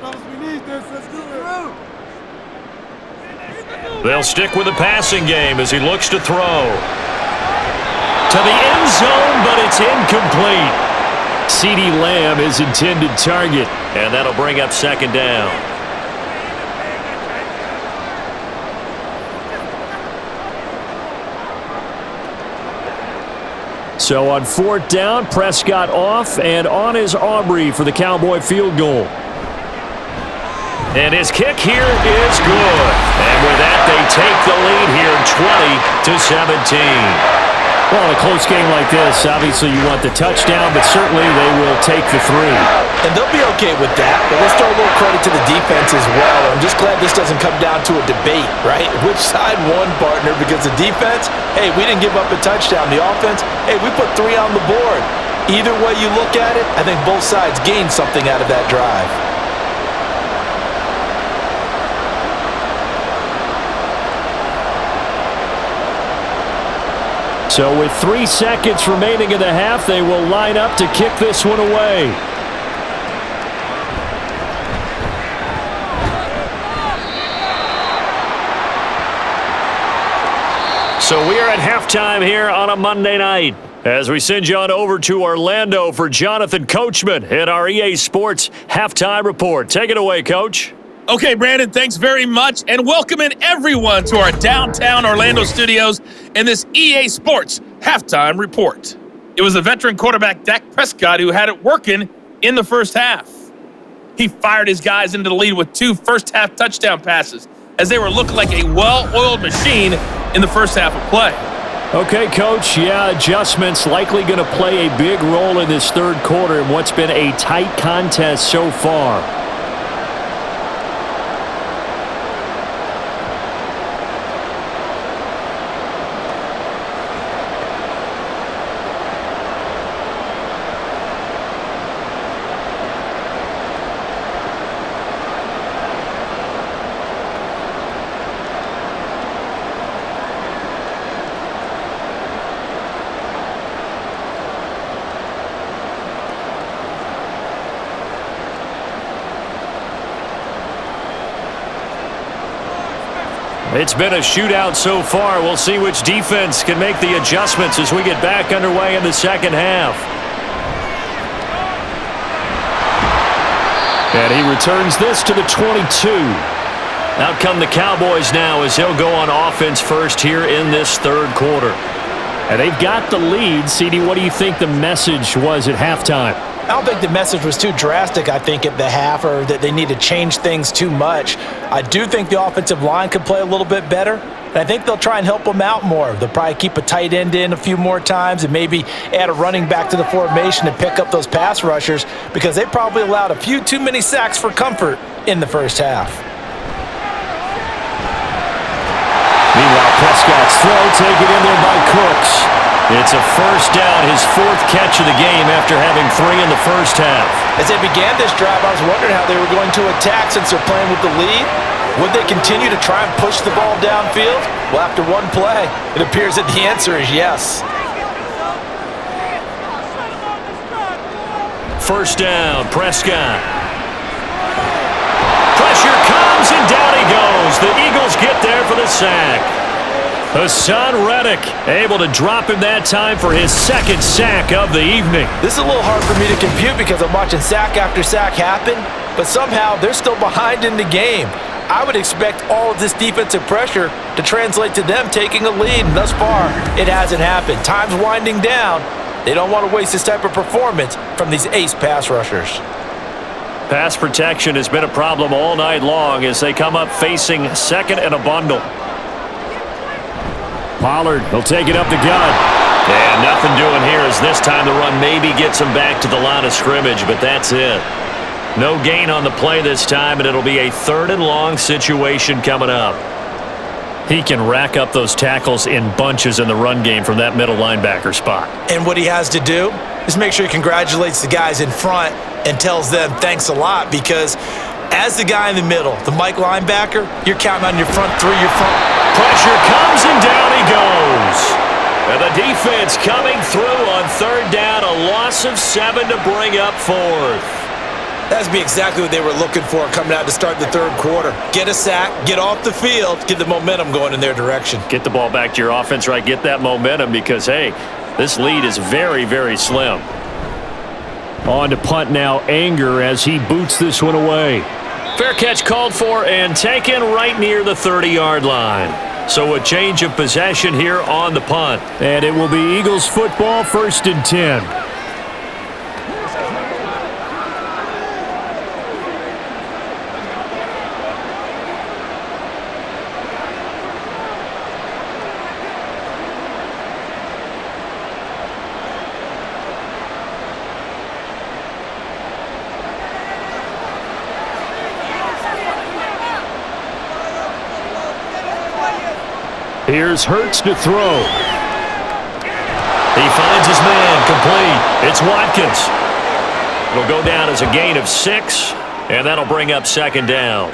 They'll stick with the passing game as he looks to throw. To the end zone, but it's incomplete. CeeDee Lamb is intended target, and that'll bring up second down. So on fourth down, Prescott off, and on is Aubrey for the Cowboy field goal. And his kick here is good. And with that, they take the lead here 20-17. Well, in a close game like this, obviously you want the touchdown, but certainly they will take the 3. And they'll be okay with that, but let's throw a little credit to the defense as well. I'm just glad this doesn't come down to a debate, right? Which side won, partner? Because the defense, hey, we didn't give up a touchdown. The offense, hey, we put 3 on the board. Either way you look at it, I think both sides gained something out of that drive. So with 3 seconds remaining in the half, they will line up to kick this one away. So we are at halftime here on a Monday night as we send you on over to Orlando for Jonathan Coachman in our EA Sports Halftime Report. Take it away, Coach. Okay, Brandon, thanks very much, and welcoming everyone to our downtown Orlando studios in this EA Sports Halftime Report. It was the veteran quarterback Dak Prescott who had it working in the first half. He fired his guys into the lead with 2 first-half touchdown passes as they were looking like a well-oiled machine in the first half of play. Okay, Coach, adjustments likely going to play a big role in this third quarter in what's been a tight contest so far. It's been a shootout so far. We'll see which defense can make the adjustments as we get back underway in the second half. And he returns this to the 22. Out come the Cowboys now as they'll go on offense first here in this third quarter. And they've got the lead. CeeDee, what do you think the message was at halftime? I don't think the message was too drastic, I think, at the half, or that they need to change things too much. I do think the offensive line could play a little bit better, and I think they'll try and help them out more. They'll probably keep a tight end in a few more times and maybe add a running back to the formation to pick up those pass rushers because they probably allowed a few too many sacks for comfort in the first half. Meanwhile, Prescott's throw taken in there by Cooks. It's a first down, his 4th catch of the game after having 3 in the first half. As they began this drive, I was wondering how they were going to attack since they're playing with the lead. Would they continue to try and push the ball downfield? Well, after one play, it appears that the answer is yes. First down, Prescott. Pressure comes, and down he goes. The Eagles get there for the sack. Hassan Reddick able to drop him that time for his 2nd sack of the evening. This is a little hard for me to compute because I'm watching sack after sack happen, but somehow they're still behind in the game. I would expect all of this defensive pressure to translate to them taking a lead, and thus far, it hasn't happened. Time's winding down. They don't want to waste this type of performance from these ace pass rushers. Pass protection has been a problem all night long as they come up facing 2nd and a bundle. Pollard, he'll take it up the gut. And nothing doing here as this time the run maybe gets him back to the line of scrimmage, but that's it. No gain on the play this time, and it'll be a 3rd and long situation coming up. He can rack up those tackles in bunches in the run game from that middle linebacker spot. And what he has to do is make sure he congratulates the guys in front and tells them thanks a lot, because as the guy in the middle, the Mike linebacker, you're counting on your front three, your front. Pressure comes and down he goes. And the defense coming through on 3rd down, a loss of 7 to bring up 4th. That's be exactly what they were looking for coming out to start the 3rd quarter. Get a sack, get off the field, get the momentum going in their direction. Get the ball back to your offense, right? Get that momentum because, hey, this lead is very, very slim. On to punt now, Anger as he boots this one away. Fair catch called for and taken right near the 30-yard line. So a change of possession here on the punt. And it will be Eagles football, 1st and 10. Here's Hurts to throw. He finds his man, complete. It's Watkins. It'll go down as a gain of 6, and that'll bring up 2nd down.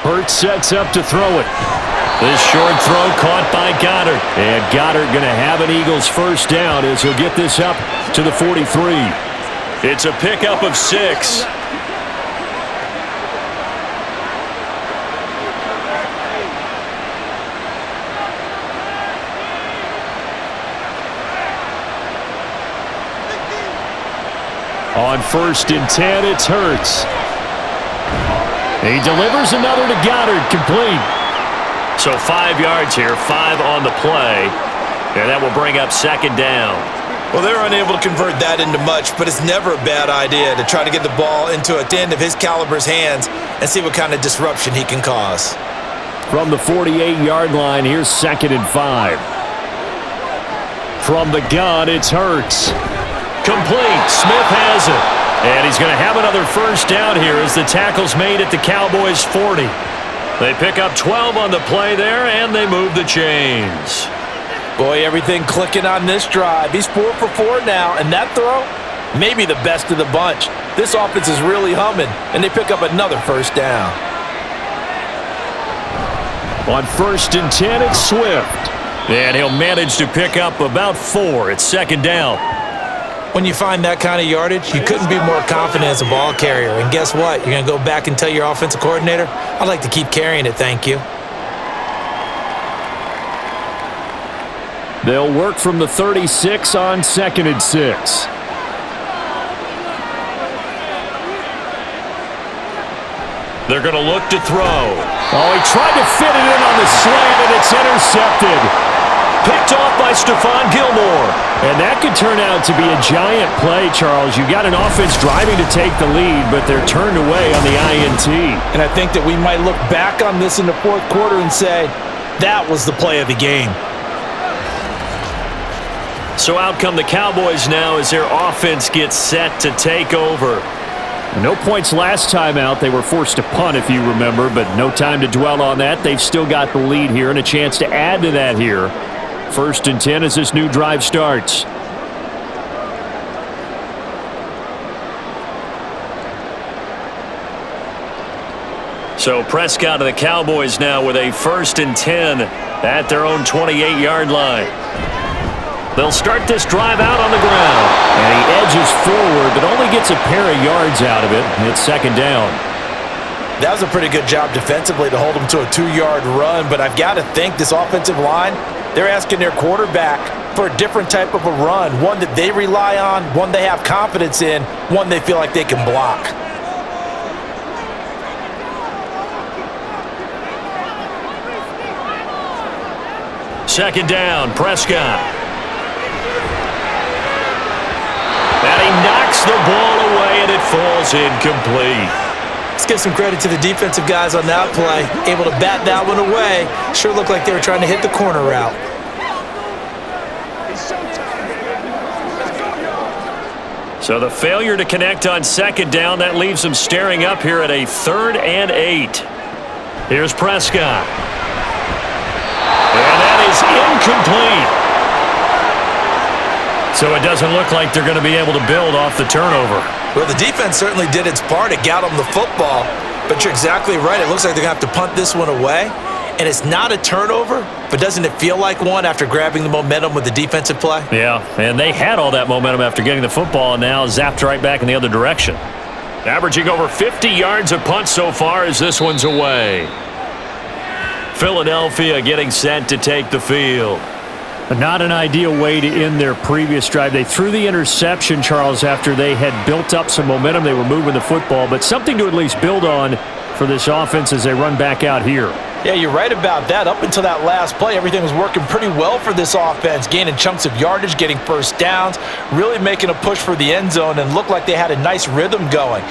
Hurts sets up to throw it. This short throw caught by Goddard. And Goddard going to have an Eagles 1st down as he'll get this up to the 43. It's a pickup of 6. On 1st and 10, it's Hurts. He delivers another to Goddard, complete. So 5 yards here, 5 on the play, and that will bring up 2nd down. Well, they're unable to convert that into much, but it's never a bad idea to try to get the ball into a end of his caliber's hands and see what kind of disruption he can cause. From the 48-yard line, here's 2nd and 5. From the gun, it's Hurts. Complete. Smith has it. And he's going to have another 1st down here as the tackle's made at the Cowboys' 40. They pick up 12 on the play there, and they move the chains. Boy, everything clicking on this drive. He's 4 for 4 now, and that throw, maybe the best of the bunch. This offense is really humming, and they pick up another 1st down. On 1st and 10, it's Swift. And he'll manage to pick up about 4. It's 2nd down. When you find that kind of yardage, you couldn't be more confident as a ball carrier. And guess what? You're going to go back and tell your offensive coordinator, I'd like to keep carrying it, thank you. They'll work from the 36 on 2nd and 6. They're going to look to throw. Oh, he tried to fit it in on the slant, and it's intercepted. Picked off by Stephon Gilmore. And that could turn out to be a giant play, Charles. You got an offense driving to take the lead, but they're turned away on the INT. And I think that we might look back on this in the 4th quarter and say, that was the play of the game. So out come the Cowboys now as their offense gets set to take over. No points last time out. They were forced to punt, if you remember, but no time to dwell on that. They've still got the lead here and a chance to add to that here. 1st and 10 as this new drive starts. So Prescott of the Cowboys now with a 1st and 10 at their own 28-yard line. They'll start this drive out on the ground. And he edges forward, but only gets a pair of yards out of it. It's 2nd down. That was a pretty good job defensively to hold them to a 2-yard run, but I've got to think this offensive line, they're asking their quarterback for a different type of a run, one that they rely on, one they have confidence in, one they feel like they can block. Second down, Prescott. knocks the ball away, and it falls incomplete. Let's give some credit to the defensive guys on that play. Able to bat that one away. Sure looked like they were trying to hit the corner route. So the failure to connect on second down, that leaves them staring up here at a 3rd and 8. Here's Prescott. And that is incomplete. So it doesn't look like they're going to be able to build off the turnover. Well, the defense certainly did its part. It got them the football. But you're exactly right. It looks like they're going to have to punt this one away. And it's not a turnover, but doesn't it feel like one after grabbing the momentum with the defensive play? Yeah, and they had all that momentum after getting the football and now zapped right back in the other direction. Averaging over 50 yards a punt so far as this one's away. Philadelphia getting set to take the field. Not an ideal way to end their previous drive. They threw the interception, Charles, after they had built up some momentum. They were moving the football, but something to at least build on for this offense as they run back out here. Yeah, you're right about that. Up until that last play, everything was working pretty well for this offense, gaining chunks of yardage, getting first downs, really making a push for the end zone, and looked like they had a nice rhythm going.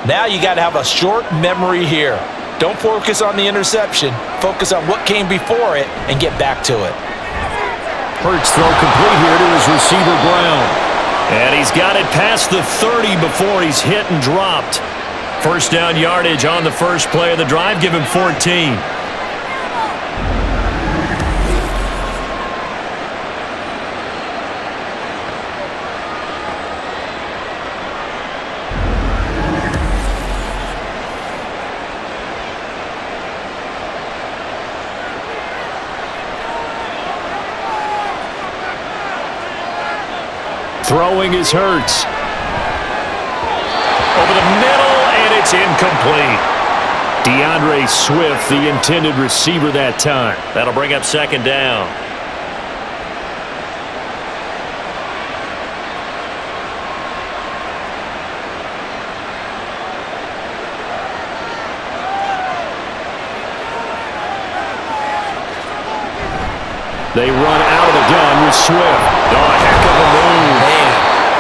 Now you got to have a short memory here. Don't focus on the interception. Focus on what came before it and get back to it. Hurts throw complete here to his receiver, Brown. And he's got it past the 30 before he's hit and dropped. First down yardage on the first play of the drive. Give him 14. Throwing is Hurts. Over the middle, and it's incomplete. DeAndre Swift, the intended receiver that time. That'll bring up second down. They run out of the gun with Swift. Oh, a heck of a move. Man.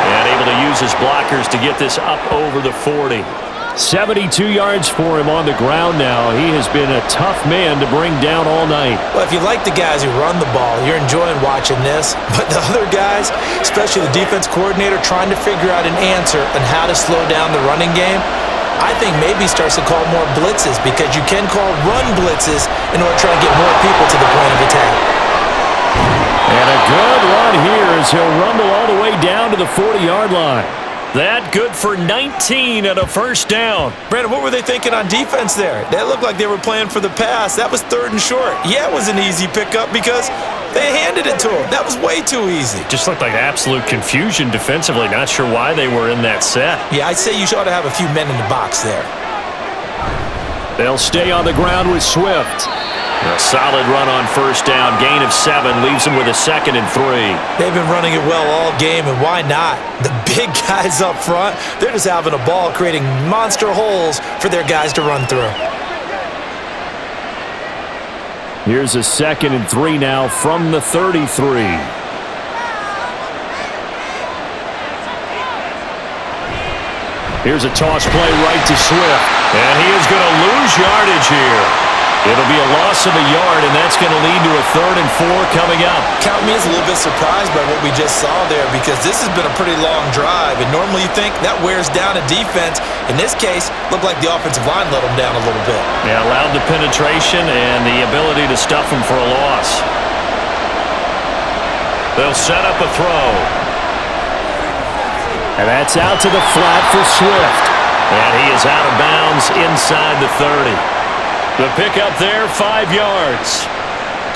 And able to use his blockers to get this up over the 40. 72 yards for him on the ground now. He has been a tough man to bring down all night. Well, if you like the guys who run the ball, you're enjoying watching this. But the other guys, especially the defense coordinator, trying to figure out an answer on how to slow down the running game, I think maybe starts to call more blitzes, because you can call run blitzes in order to try and get more people to the point of attack. And a good run here as he'll rumble all the way down to the 40-yard line. That good for 19 and a first down. Brandon, what were they thinking on defense there? They looked like they were playing for the pass. That was 3rd and short. Yeah, it was an easy pickup because they handed it to him. That was way too easy. Just looked like absolute confusion defensively. Not sure why they were in that set. Yeah, I'd say you ought to have a few men in the box there. They'll stay on the ground with Swift. A solid run on first down. Gain of 7 leaves them with a 2nd and 3. They've been running it well all game, and why not? The big guys up front, they're just having a ball, creating monster holes for their guys to run through. Here's a 2nd and 3 now from the 33. Here's a toss play right to Swift. And he is going to lose yardage here. It'll be a loss of a yard, and that's going to lead to a 3rd and 4 coming up. Count me as a little bit surprised by what we just saw there, because this has been a pretty long drive, and normally you think that wears down a defense. In this case, looked like the offensive line let them down a little bit. Yeah, allowed the penetration and the ability to stuff them for a loss. They'll set up a throw. And that's out to the flat for Swift. And he is out of bounds inside the 30. The pickup there, 5 yards.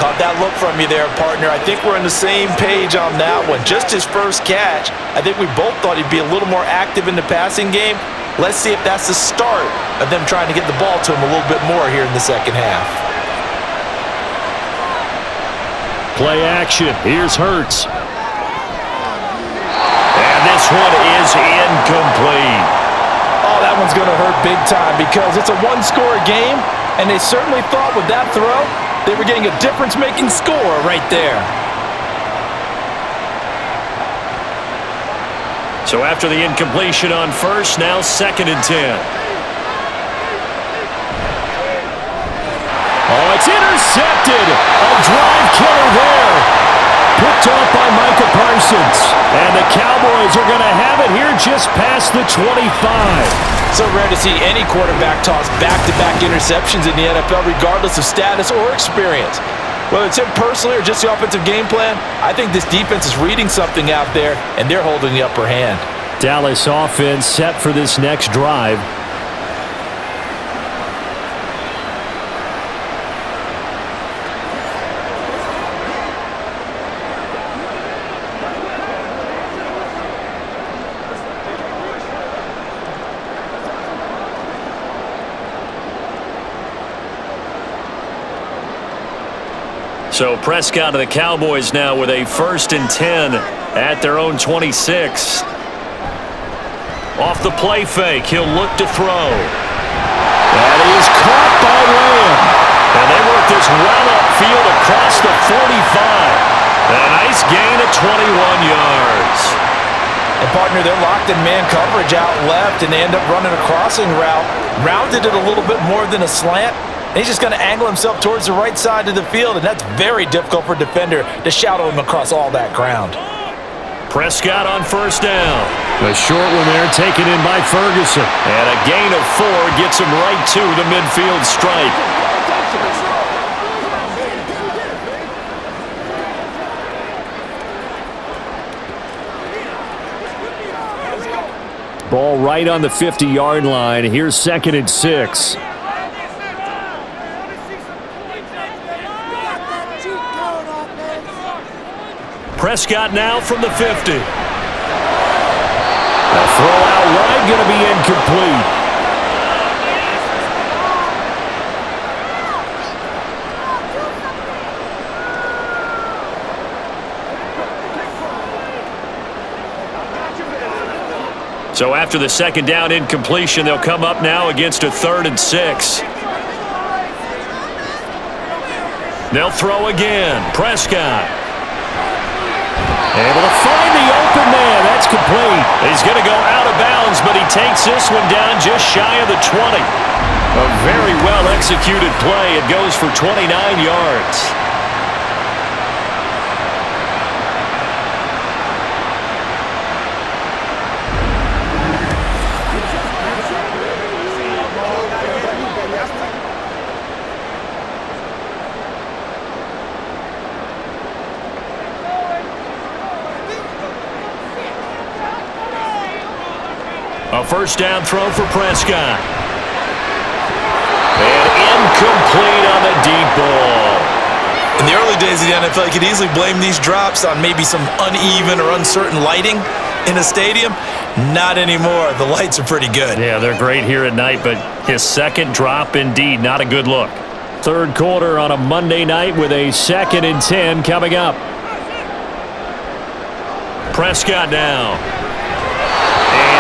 Caught that look from you there, partner. I think we're on the same page on that one. Just his first catch. I think we both thought he'd be a little more active in the passing game. Let's see if that's the start of them trying to get the ball to him a little bit more here in the second half. Play action. Here's Hurts. And this one is incomplete. Oh, that one's going to hurt big time, because it's a one-score game, and they certainly thought with that throw they were getting a difference-making score right there. So after the incompletion on first, now 2nd and 10. Oh, it's intercepted. A drive killer there. Picked off by Micah Parsons. And the Cowboys are going to have it here just past the 25. So rare to see any quarterback toss back-to-back interceptions in the NFL, regardless of status or experience. Whether it's him personally or just the offensive game plan, I think this defense is reading something out there, and they're holding the upper hand. Dallas offense set for this next drive. So Prescott of the Cowboys now with a 1st and 10 at their own 26. Off the play fake, he'll look to throw. That is caught by Lamb. And they work this well upfield across the 45. A nice gain of 21 yards. And partner, they're locked in man coverage out left, and they end up running a crossing route. Rounded it a little bit more than a slant. And he's just going to angle himself towards the right side of the field, and that's very difficult for a defender to shadow him across all that ground. Prescott on 1st down. A short one there taken in by Ferguson. And a gain of 4 gets him right to the midfield stripe. Ball right on the 50-yard line. Here's 2nd and 6. Prescott now from the 50. A throw out wide going to be incomplete. So after the 2nd down incompletion, they'll come up now against a 3rd and 6. They'll throw again. Prescott. Able to find the open man. That's complete. He's going to go out of bounds, but he takes this one down just shy of the 20. A very well-executed play. It goes for 29 yards. A 1st down throw for Prescott. And incomplete on the deep ball. In the early days of the NFL, you could easily blame these drops on maybe some uneven or uncertain lighting in a stadium. Not anymore. The lights are pretty good. Yeah, they're great here at night, but his 2nd drop, indeed, not a good look. 3rd quarter on a Monday night with a 2nd and 10 coming up. Prescott now.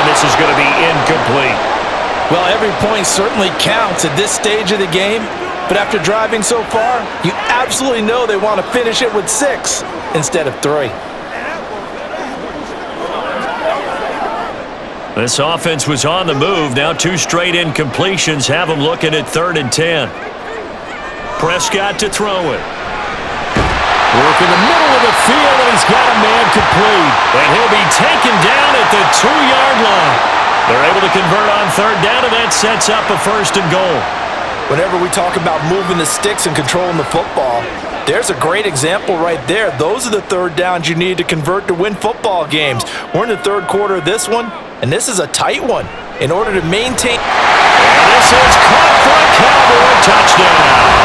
And this is going to be incomplete. Well, every point certainly counts at this stage of the game, but after driving so far, you absolutely know they want to finish it with 6 instead of 3. This offense was on the move. Now 2 straight incompletions have them looking at 3rd and 10. Prescott to throw it. Work in the middle of the field, and he's got a man complete. And he'll be taken down at the 2-yard line. They're able to convert on 3rd down, and that sets up a 1st and goal. Whenever we talk about moving the sticks and controlling the football, there's a great example right there. Those are the 3rd downs you need to convert to win football games. We're in the 3rd quarter of this one, and this is a tight one. In order to maintain... And this is caught for a Cowboy touchdown.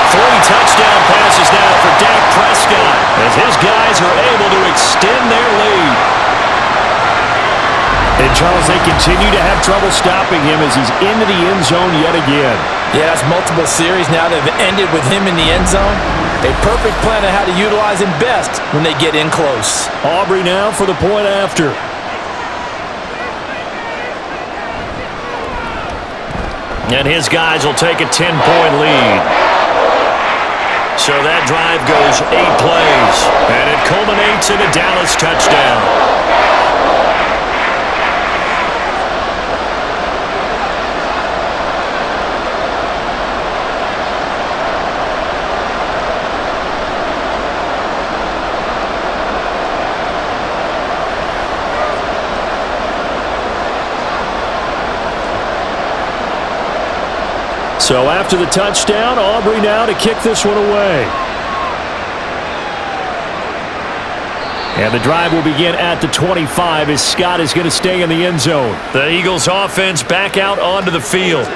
3 touchdown passes now for Dak Prescott as his guys are able to extend their lead. And Charles, they continue to have trouble stopping him as he's into the end zone yet again. Yeah, that's multiple series now that have ended with him in the end zone. A perfect plan on how to utilize him best when they get in close. Aubrey now for the point after. And his guys will take a 10-point lead. So that drive goes 8 plays, and it culminates in a Dallas touchdown. So after the touchdown, Aubrey now to kick this one away. And the drive will begin at the 25 as Scott is going to stay in the end zone. The Eagles offense back out onto the field.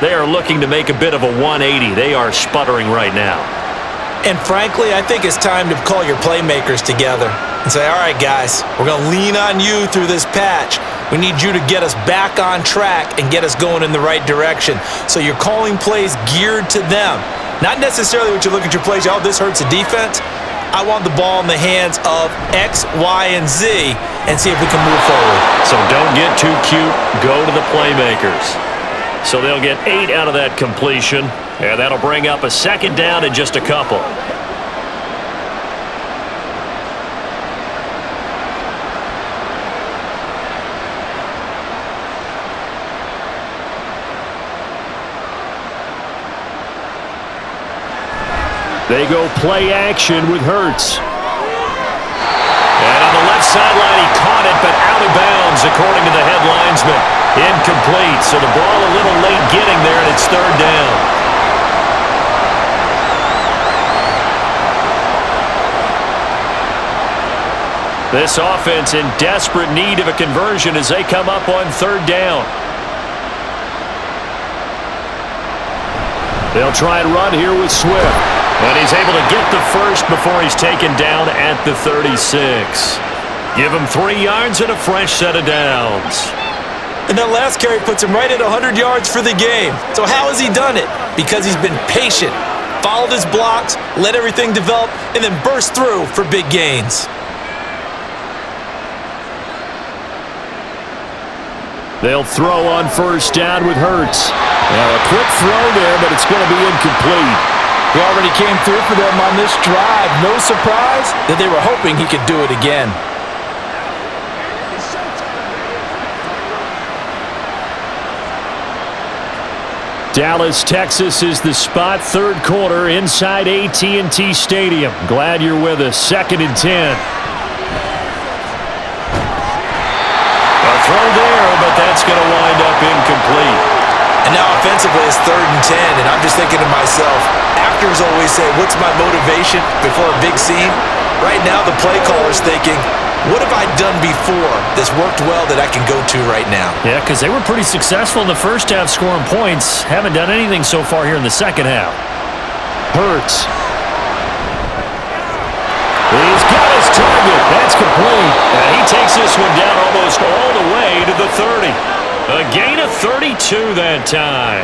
They are looking to make a bit of a 180. They are sputtering right now. And frankly, I think it's time to call your playmakers together and say, all right, guys, we're going to lean on you through this patch. We need you to get us back on track and get us going in the right direction. So you're calling plays geared to them. Not necessarily what you look at your plays, oh, this hurts the defense. I want the ball in the hands of X, Y, and Z and see if we can move forward. So don't get too cute. Go to the playmakers. So they'll get 8 out of that completion, and that'll bring up a second down in just a couple. They go play action with Hurts. And on the left sideline, he caught it, but out of bounds, according to the head linesman. Incomplete, so the ball a little late getting there, and it's third down. This offense in desperate need of a conversion as they come up on third down. They'll try and run here with Swift. And he's able to get the first before he's taken down at the 36. Give him 3 yards and a fresh set of downs. And that last carry puts him right at 100 yards for the game. So how has he done it? Because he's been patient, followed his blocks, let everything develop, and then burst through for big gains. They'll throw on first down with Hurts. Now a quick throw there, but it's going to be incomplete. He already came through for them on this drive. No surprise that they were hoping he could do it again. Dallas, Texas is the spot. Third quarter inside AT&T Stadium. Glad you're with us. 2nd and 10. A throw there, but that's going to wind up incomplete. And now offensively it's 3rd and 10, and I'm just thinking to myself, actors always say, what's my motivation before a big scene? Right now the play caller's thinking, what have I done before that's worked well that I can go to right now? Yeah, because they were pretty successful in the first half scoring points. Haven't done anything so far here in the second half. Hurts. He's got his target. That's complete. And he takes this one down almost all the way to the 30. A gain of 32 that time.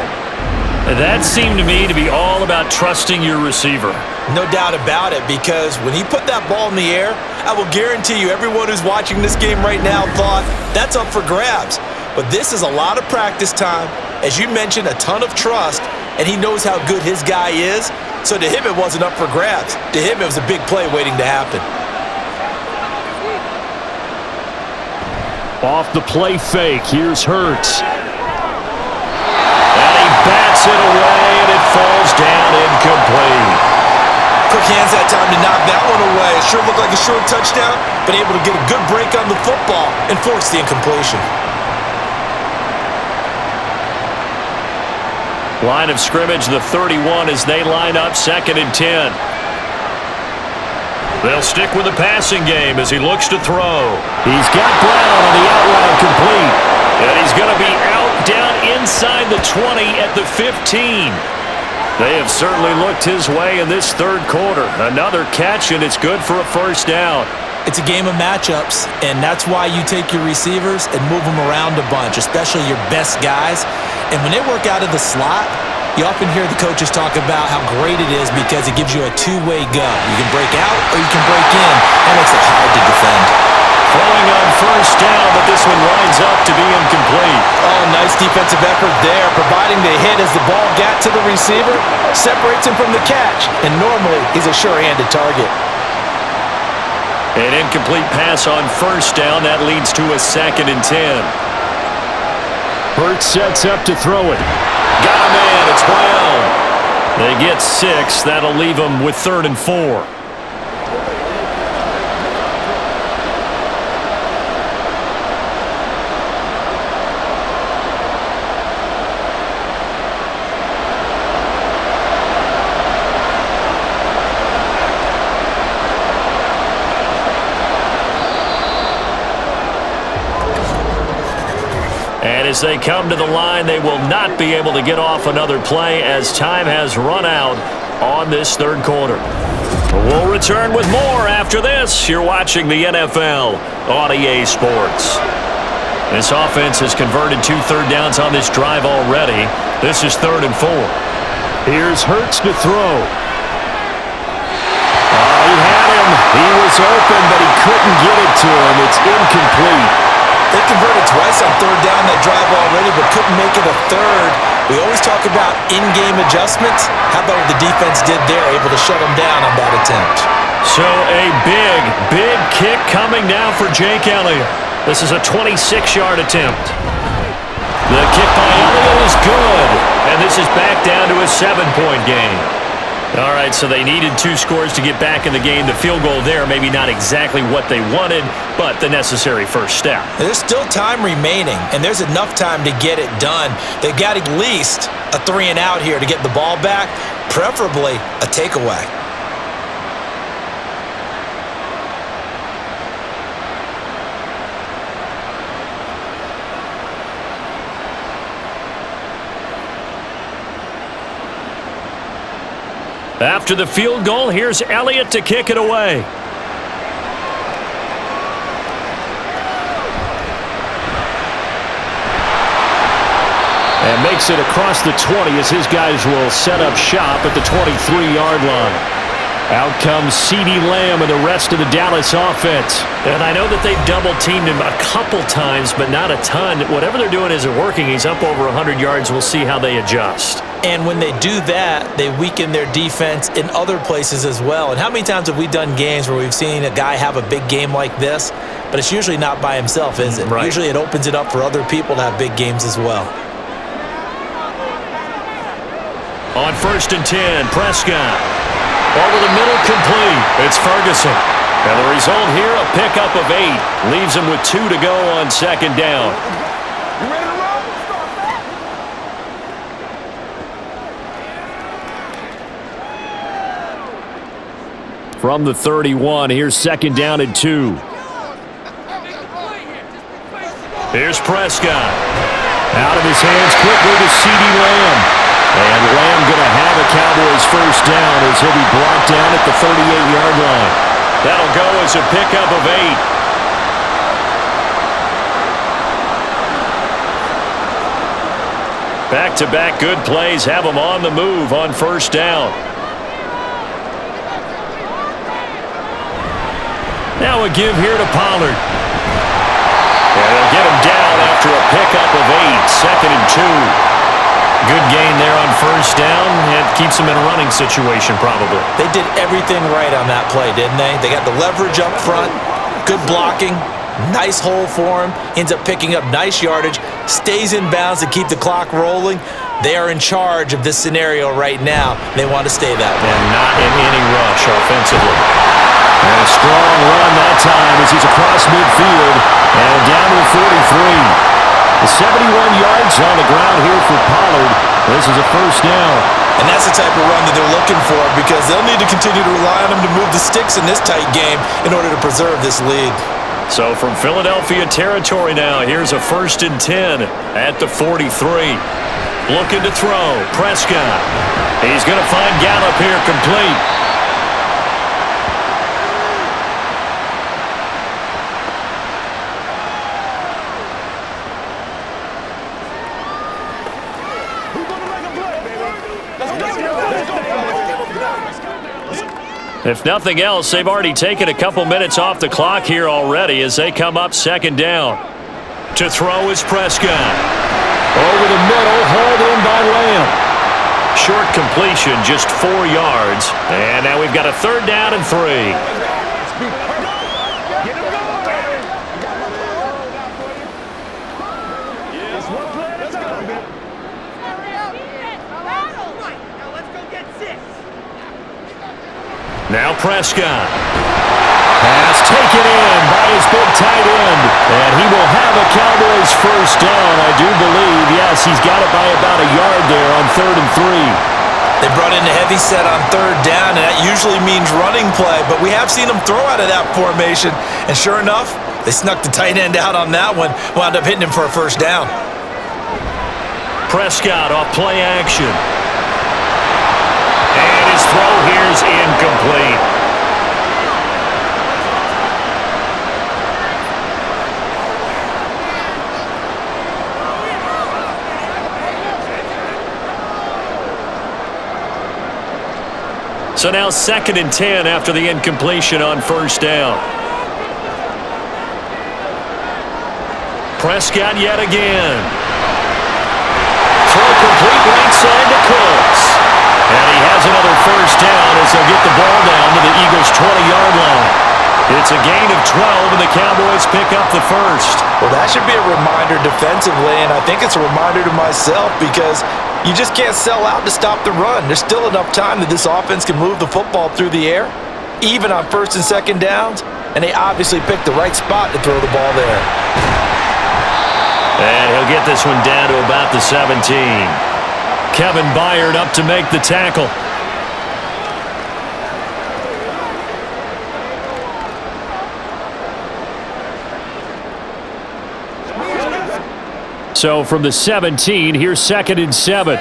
That seemed to me to be all about trusting your receiver. No doubt about it, because when he put that ball in the air, I will guarantee you everyone who's watching this game right now thought that's up for grabs. But this is a lot of practice time. As you mentioned, a ton of trust, and he knows how good his guy is. So to him, it wasn't up for grabs. To him, it was a big play waiting to happen. Off the play fake, here's Hurts. And he bats it away, and it falls down incomplete. Quick hands that time to knock that one away. It sure looked like a short touchdown, but able to get a good break on the football and force the incompletion. Line of scrimmage, the 31 as they line up 2nd and 10. They'll stick with the passing game as he looks to throw. He's got Brown on the out route complete. And he's going to be out down inside the 20 at the 15. They have certainly looked his way in this third quarter. Another catch, and it's good for a first down. It's a game of matchups, and that's why you take your receivers and move them around a bunch, especially your best guys. And when they work out of the slot, you often hear the coaches talk about how great it is because it gives you a two-way go. You can break out or you can break in. That makes it hard to defend. Throwing on first down, but this one winds up to be incomplete. Oh, nice defensive effort there, providing the hit as the ball got to the receiver, separates him from the catch, and normally he's a sure-handed target. An incomplete pass on first down. That leads to a 2nd and 10. Hurts sets up to throw it. Got a man. It's Brown. They get 6. That'll leave them with 3rd and 4. And as they come to the line, they will not be able to get off another play as time has run out on this third quarter. We'll return with more after this. You're watching the NFL on EA Sports. This offense has converted 2 third downs on this drive already. This is 3rd and 4. Here's Hurts to throw. He had him. He was open, but he couldn't get it to him. It's incomplete. They converted twice on 3rd down that drive already, but couldn't make it a 3rd. We always talk about in-game adjustments. How about what the defense did there, able to shut them down on that attempt? So a big kick coming now for Jake Elliott. This is a 26-yard attempt. The kick by Elliott is good, and this is back down to a 7-point game. All right, so they needed 2 scores to get back in the game. The field goal there, maybe not exactly what they wanted, but the necessary first step. There's still time remaining, and there's enough time to get it done. They've got at least a 3-and-out here to get the ball back, preferably a takeaway. After the field goal, here's Elliott to kick it away. And makes it across the 20 as his guys will set up shop at the 23-yard line. Out comes CeeDee Lamb and the rest of the Dallas offense. And I know that they've double-teamed him a couple times, but not a ton. Whatever they're doing isn't working. He's up over 100 yards. We'll see how they adjust. And when they do that, they weaken their defense in other places as well. And how many times have we done games where we've seen a guy have a big game like this, but it's usually not by himself, is it? Right. Usually it opens it up for other people to have big games as well. On 1st and 10, Prescott. Over the middle, complete. It's Ferguson. And the result here, a pickup of 8. Leaves him with 2 to go on 2nd down. You ready to roll? From the 31, here's 2nd down and 2. Here's Prescott. Out of his hands quickly to CeeDee Lamb. And Lamb going to have a Cowboys first down as he'll be brought down at the 38-yard line. That'll go as a pickup of 8. Back-to-back good plays have them on the move on 1st down. Now a give here to Pollard. And they'll get him down after a pickup of 8. 2nd and 2. Good gain there on 1st down. It keeps them in a running situation probably. They did everything right on that play, didn't they? They got the leverage up front, good blocking, nice hole for him, ends up picking up nice yardage, stays in bounds to keep the clock rolling. They are in charge of this scenario right now. They want to stay that way. And not in any rush offensively. And a strong run that time as he's across midfield and down to the 43. The 71 yards on the ground here for Pollard. This is a first down. And that's the type of run that they're looking for because they'll need to continue to rely on him to move the sticks in this tight game in order to preserve this lead. So from Philadelphia territory now, here's a 1st and 10 at the 43. Looking to throw. Prescott. He's going to find Gallup here complete. If nothing else, they've already taken a couple minutes off the clock here already as they come up 2nd down. To throw is Prescott. Over the middle, hauled in by Lamb. Short completion, just 4 yards. And now we've got a 3rd down and 3. Now Prescott. Pass taken in by his big tight end. And he will have a Cowboys first down, I do believe. Yes, he's got it by about a yard there on 3rd and 3. They brought in a heavy set on 3rd down, and that usually means running play, but we have seen them throw out of that formation. And sure enough, they snuck the tight end out on that one, wound up hitting him for a first down. Prescott off play action. And his throw here's incomplete. So now 2nd and 10 after the incompletion on first down. Prescott yet again. Throw complete right side to Cooks. And he has another first down as they'll get the ball down to the Eagles' 20-yard line. It's a gain of 12, and the Cowboys pick up the first. Well, that should be a reminder defensively, and I think it's a reminder to myself because you just can't sell out to stop the run. There's still enough time that this offense can move the football through the air, even on 1st and 2nd downs, and they obviously picked the right spot to throw the ball there. And he'll get this one down to about the 17. Kevin Byard up to make the tackle. So from the 17, here's 2nd and 7.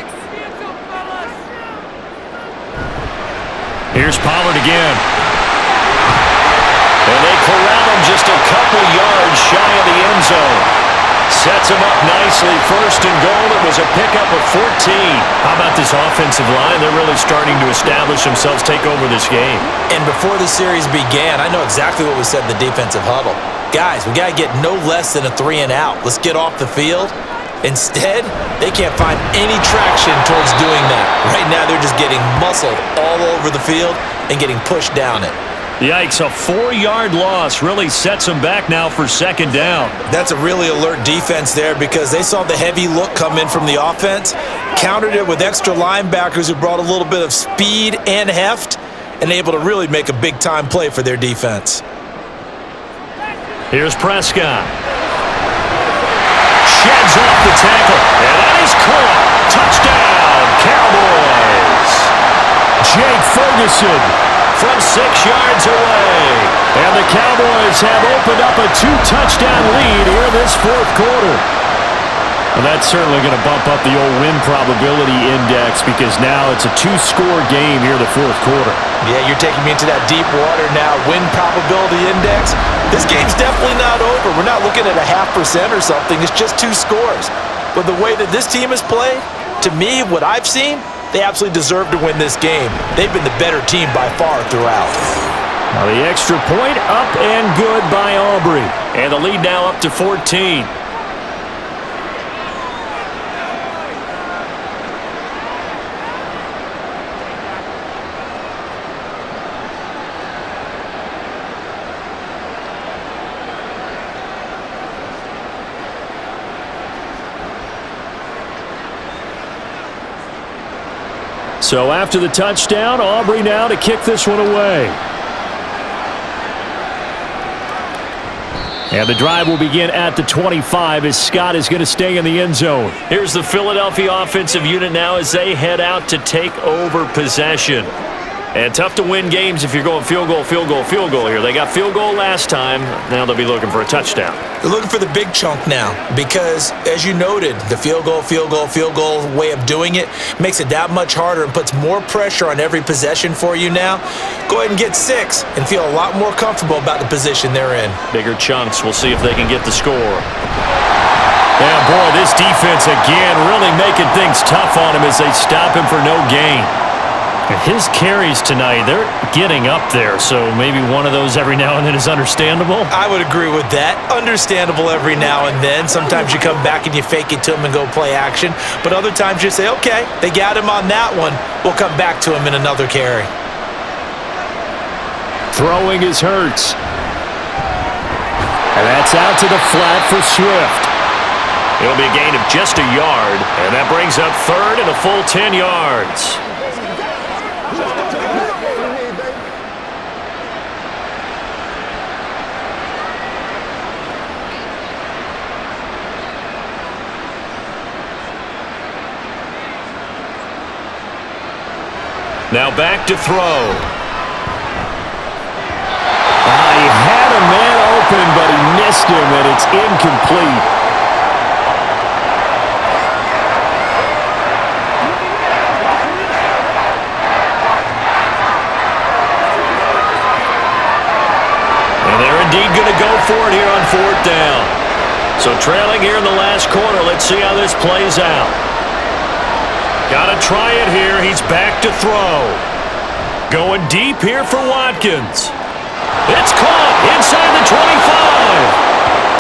Here's Pollard again. And they corral him just a couple yards shy of the end zone. Sets him up nicely. 1st and goal. It was a pickup of 14. How about this offensive line? They're really starting to establish themselves, take over this game. And before the series began, I know exactly what was said in the defensive huddle. Guys, we got to get no less than a 3 and out. Let's get off the field. Instead, they can't find any traction towards doing that. Right now, they're just getting muscled all over the field and getting pushed down it. Yikes, a 4-yard loss really sets them back now for 2nd down. That's a really alert defense there because they saw the heavy look come in from the offense, countered it with extra linebackers who brought a little bit of speed and heft, and able to really make a big-time play for their defense. Here's Prescott. Sheds off the tackle, and that is caught. Touchdown, Cowboys. Jake Ferguson from 6 yards away. And the Cowboys have opened up a 2-touchdown lead here this 4th quarter. Well, that's certainly going to bump up the old win probability index because now it's a 2-score game here the 4th quarter. Yeah, you're taking me into that deep water now. Win probability index. This game's definitely not over. We're not looking at a 0.5% or something. It's just 2 scores. But the way that this team has played, to me, what I've seen, they absolutely deserve to win this game. They've been the better team by far throughout. Now the extra point up and good by Aubrey. And the lead now up to 14. So after the touchdown, Aubrey now to kick this one away. And the drive will begin at the 25 as Scott is going to stay in the end zone. Here's the Philadelphia offensive unit now as they head out to take over possession. And tough to win games if you're going field goal, field goal, field goal here. They got field goal last time. Now they'll be looking for a touchdown. They're looking for the big chunk now because, as you noted, the field goal way of doing it makes it that much harder and puts more pressure on every possession for you now. Go ahead and get 6 and feel a lot more comfortable about the position they're in. Bigger chunks. We'll see if they can get the score. Yeah, boy, this defense again really making things tough on him as they stop him for no gain. And his carries tonight, they're getting up there, so maybe one of those every now and then is understandable. I would agree with that. Understandable every now and then. Sometimes you come back and you fake it to him and go play action. But other times you say, okay, they got him on that one. We'll come back to him in another carry. Throwing is Hurts. And that's out to the flat for Swift. It'll be a gain of just a yard, and that brings up 3rd and a full 10 yards. Now back to throw. He had a man open, but he missed him, and it's incomplete. 4th down. So trailing here in the last quarter. Let's see how this plays out. Got to try it here. He's back to throw. Going deep here for Watkins. It's caught inside the 25.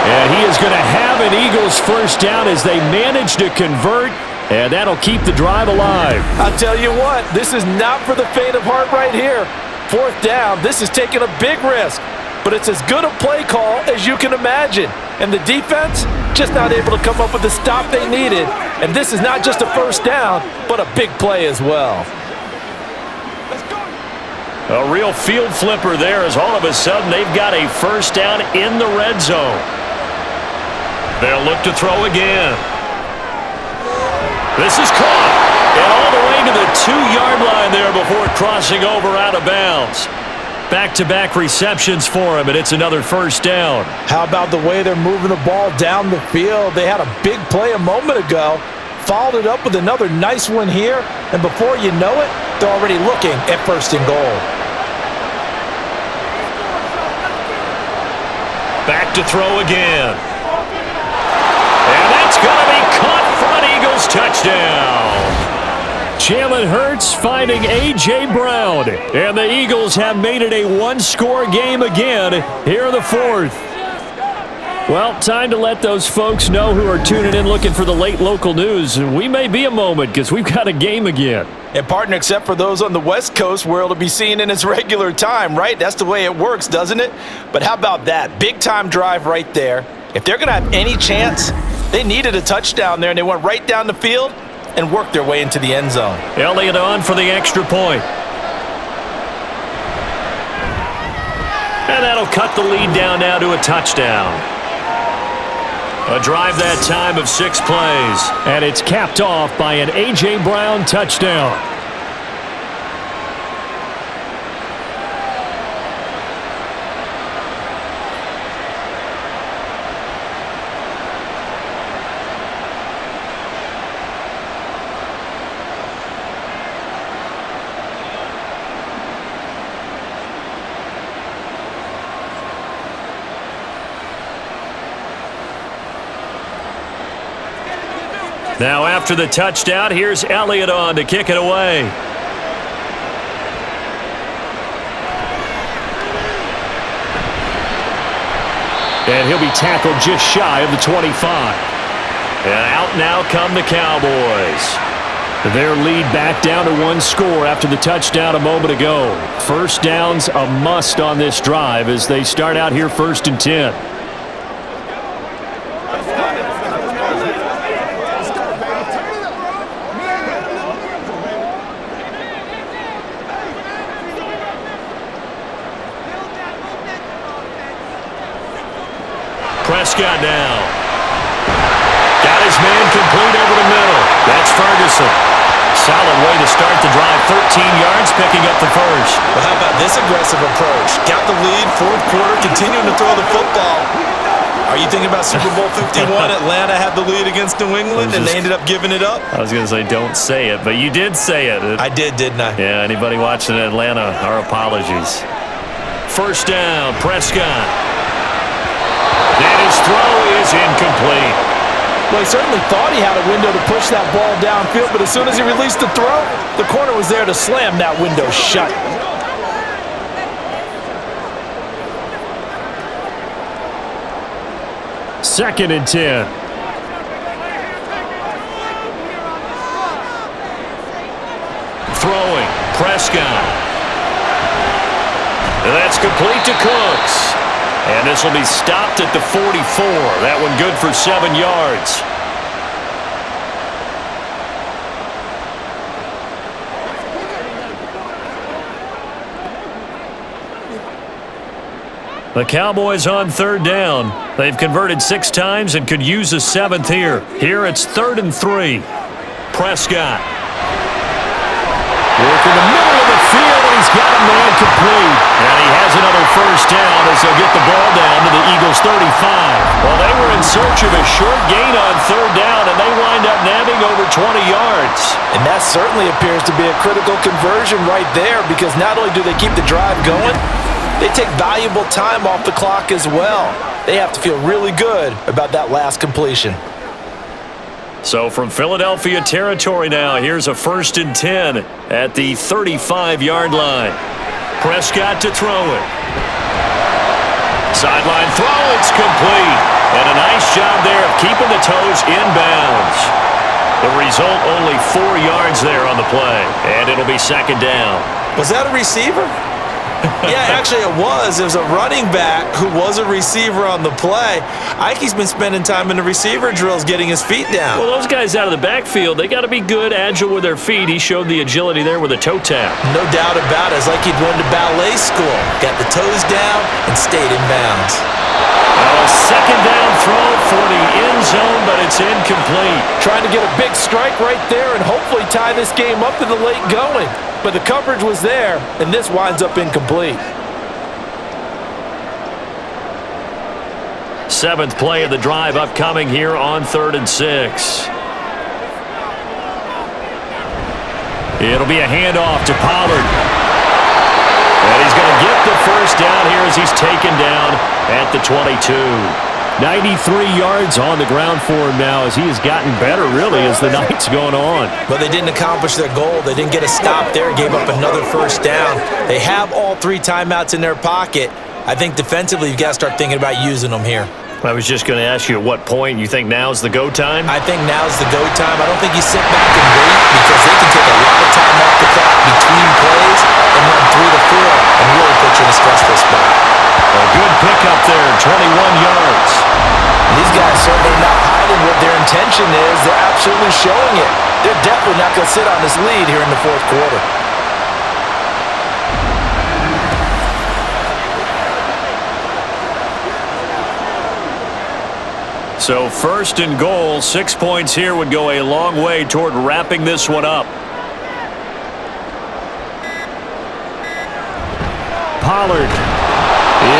And he is going to have an Eagles first down as they manage to convert, and that'll keep the drive alive. I'll tell you what, this is not for the faint of heart right here. 4th down, this is taking a big risk, but it's as good a play call as you can imagine. And the defense, just not able to come up with the stop they needed. And this is not just a first down, but a big play as well. A real field flipper there as all of a sudden they've got a first down in the red zone. They'll look to throw again. This is caught. And all the way to the 2-yard line there before crossing over out of bounds. Back-to-back receptions for him, and it's another first down. How about the way they're moving the ball down the field? They had a big play a moment ago, followed it up with another nice one here, and before you know it, they're already looking at 1st and goal. Back to throw again. And that's going to be caught for an Eagles touchdown. Jalen Hurts finding A.J. Brown. And the Eagles have made it a one-score game again here in the 4th. Well, time to let those folks know who are tuning in looking for the late local news. We may be a moment because we've got a game again. And partner, except for those on the West Coast where it'll be seen in its regular time, right? That's the way it works, doesn't it? But how about that? Big-time drive right there. If they're going to have any chance, they needed a touchdown there, and they went right down the field and worked their way into the end zone. Elliott on for the extra point. And that'll cut the lead down now to a touchdown. A drive that time of 6 plays. And it's capped off by an A.J. Brown touchdown. Now after the touchdown, here's Elliott on to kick it away. And he'll be tackled just shy of the 25. And out now come the Cowboys. Their lead back down to 1 score after the touchdown a moment ago. First down's a must on this drive as they start out here 1st and 10. Prescott now. Got his man complete over the middle. That's Ferguson. Solid way to start the drive. 13 yards, picking up the first. Well, how about this aggressive approach? Got the lead, 4th quarter, continuing to throw the football. Are you thinking about Super Bowl 51? Atlanta had the lead against New England, and they ended up giving it up? I was going to say, don't say it, but you did say it. I did, didn't I? Yeah, anybody watching Atlanta, our apologies. First down, Prescott. And his throw is incomplete. Well, he certainly thought he had a window to push that ball downfield, but as soon as he released the throw, the corner was there to slam that window shut. Second and 10. Throwing, Prescott. And that's complete to Cooks. And this will be stopped at the 44. That one good for 7 yards. The Cowboys on 3rd down. They've converted 6 times and could use a 7th here. Here it's 3rd and 3. Prescott. Working the middle of the field, and he's got a man complete. And he has another first down as they'll get the ball down to the Eagles' 35. Well, they were in search of a short gain on 3rd down, and they wind up nabbing over 20 yards. And that certainly appears to be a critical conversion right there, because not only do they keep the drive going, they take valuable time off the clock as well. they have to feel really good about that last completion. So from Philadelphia territory now, here's a 1st and 10 at the 35-yard line. Prescott to throw it. Sideline throw, it's complete. And a nice job there of keeping the toes in bounds. The result, only 4 yards there on the play, and it'll be 2nd down. Was that a receiver? Yeah, actually it was. It was a running back who was a receiver on the play. Ike's been spending time in the receiver drills getting his feet down. Well, those guys out of the backfield, they got to be good, agile with their feet. He showed the agility there with a toe tap. No doubt about it. It's like he'd went to ballet school. Got the toes down and stayed in bounds. A 2nd down throw for the end zone, but it's incomplete. Trying to get a big strike right there and hopefully tie this game up in the late going. But the coverage was there, and this winds up incomplete. 7th play of the drive upcoming here on 3rd and 6. It'll be a handoff to Pollard. And he's going to get the 1st down here as he's taken down at the 22. 93 yards on the ground for him now as he has gotten better, really, as the night's going on. But they didn't accomplish their goal. They didn't get a stop there, gave up another 1st down. They have all 3 timeouts in their pocket. I think defensively you've got to start thinking about using them here. I was just going to ask you at what point you think now's the go time? I think now's the go time. I don't think you sit back and wait because they can take a lot of time off the clock between plays and run 3 to 4 and really put you in a stressful spot. A good pickup there, 21 yards. These guys certainly not hiding what their intention is. They're absolutely showing it. They're definitely not going to sit on this lead here in the 4th quarter. So 1st and goal, 6 points here would go a long way toward wrapping this one up. Pollard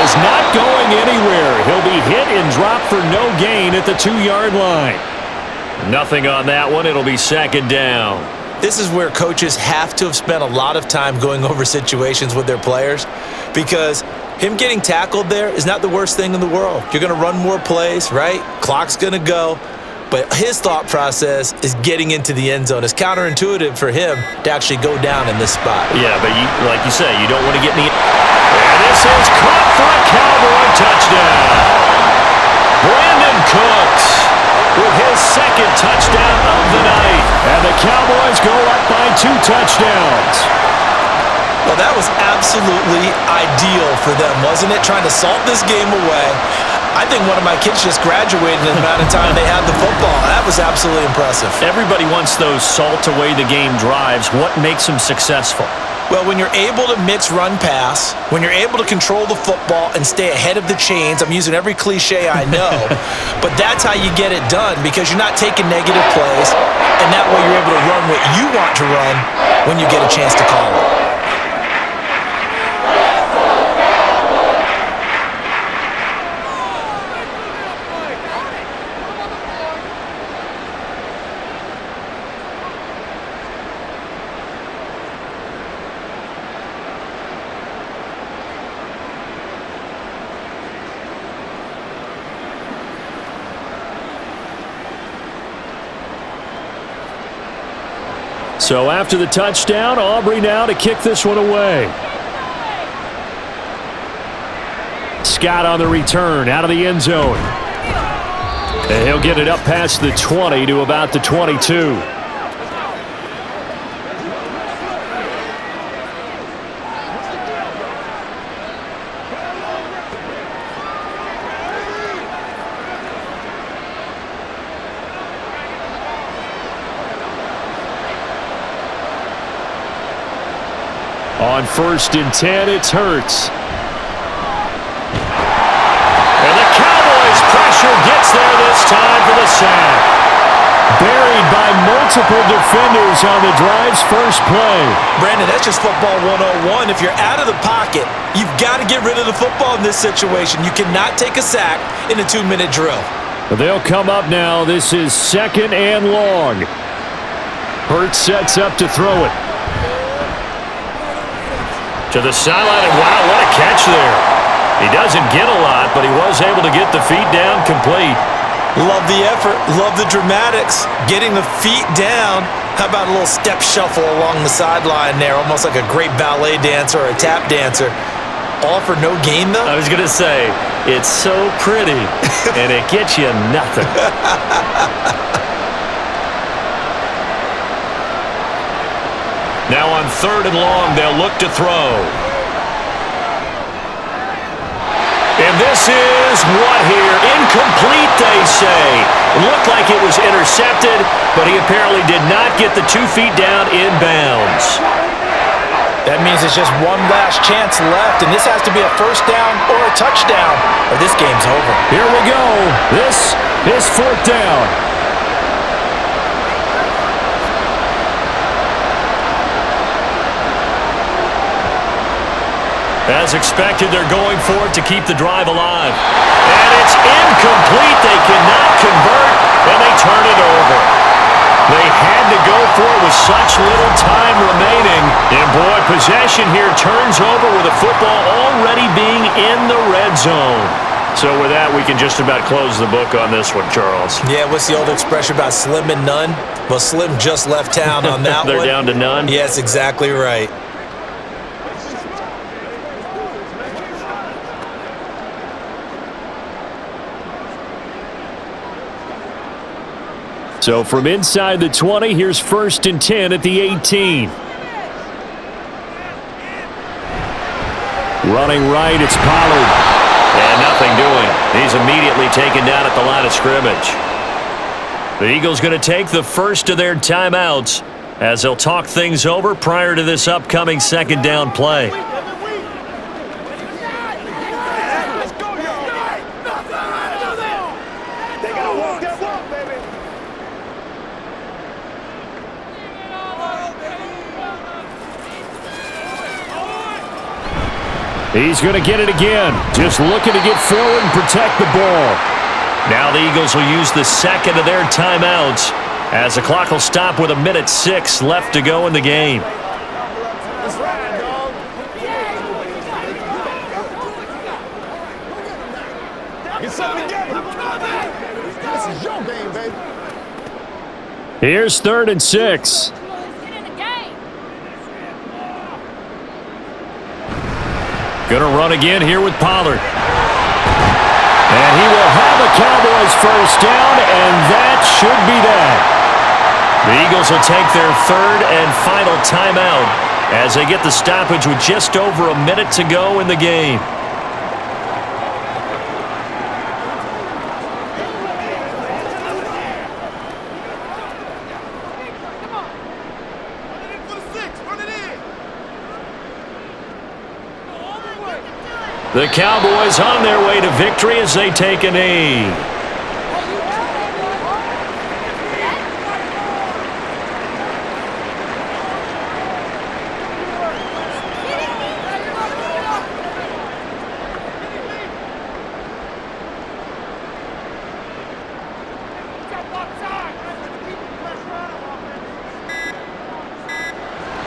is not going anywhere. He'll be hit and dropped for no gain at the 2-yard line. Nothing on that one. It'll be 2nd down. This is where coaches have to have spent a lot of time going over situations with their players because him getting tackled there is not the worst thing in the world. You're going to run more plays, right? Clock's going to go. But his thought process is getting into the end zone. It's counterintuitive for him to actually go down in this spot. Yeah, but like you say, you don't want to get in the... And this is caught for a Cowboy touchdown. Brandon Cooks with his 2nd touchdown of the night. And the Cowboys go up by 2 touchdowns. Well, that was absolutely ideal for them, wasn't it? Trying to salt this game away. I think one of my kids just graduated in the amount of time they had the football. That was absolutely impressive. Everybody wants those salt away the game drives. What makes them successful? Well, when you're able to mix run pass, when you're able to control the football and stay ahead of the chains, I'm using every cliche I know, but that's how you get it done because you're not taking negative plays, and that way you're able to run what you want to run when you get a chance to call it. So after the touchdown, Aubrey now to kick this one away. Scott on the return out of the end zone. And he'll get it up past the 20 to about the 22. On 1st and 10, it's Hurts. And the Cowboys' pressure gets there this time for the sack. Buried by multiple defenders on the drive's first play. Brandon, that's just football 101. If you're out of the pocket, you've got to get rid of the football in this situation. You cannot take a sack in a 2-minute drill. They'll come up now. This is 2nd and long. Hurts sets up to throw it. To the sideline, and wow, what a catch there. He doesn't get a lot, but he was able to get the feet down complete. Love the effort. Love the dramatics. Getting the feet down. How about a little step shuffle along the sideline there, almost like a great ballet dancer or a tap dancer. All for no gain, though? I was going to say, it's so pretty, and it gets you nothing. Now on 3rd and long, they'll look to throw. And this is what here? Incomplete, they say. It looked like it was intercepted, but he apparently did not get the 2 feet down in bounds. That means it's just one last chance left, and this has to be a first down or a touchdown, or this game's over. Here we go. This is 4th down. As expected, they're going for it to keep the drive alive. And it's incomplete. They cannot convert, and they turn it over. They had to go for it with such little time remaining. And, boy, possession here turns over with the football already being in the red zone. So with that, we can just about close the book on this one, Charles. Yeah, what's the old expression about slim and none? Well, Slim just left town on that They're one. down to none? Yes, exactly right. So from inside the 20, here's 1st and 10 at the 18. Running right, it's Pollard. And nothing doing. He's immediately taken down at the line of scrimmage. The Eagles going to take the first of their timeouts as they'll talk things over prior to this upcoming 2nd down play. He's going to get it again. Just looking to get forward and protect the ball. Now the Eagles will use the 2nd of their timeouts as the clock will stop with 1:06 left to go in the game. Get something together. This is your game, baby. Here's 3rd and 6. Going to run again here with Pollard. And he will have a Cowboys first down, and that should be that. The Eagles will take their 3rd and final timeout as they get the stoppage with just over 1 minute to go in the game. The Cowboys on their way to victory as they take a knee.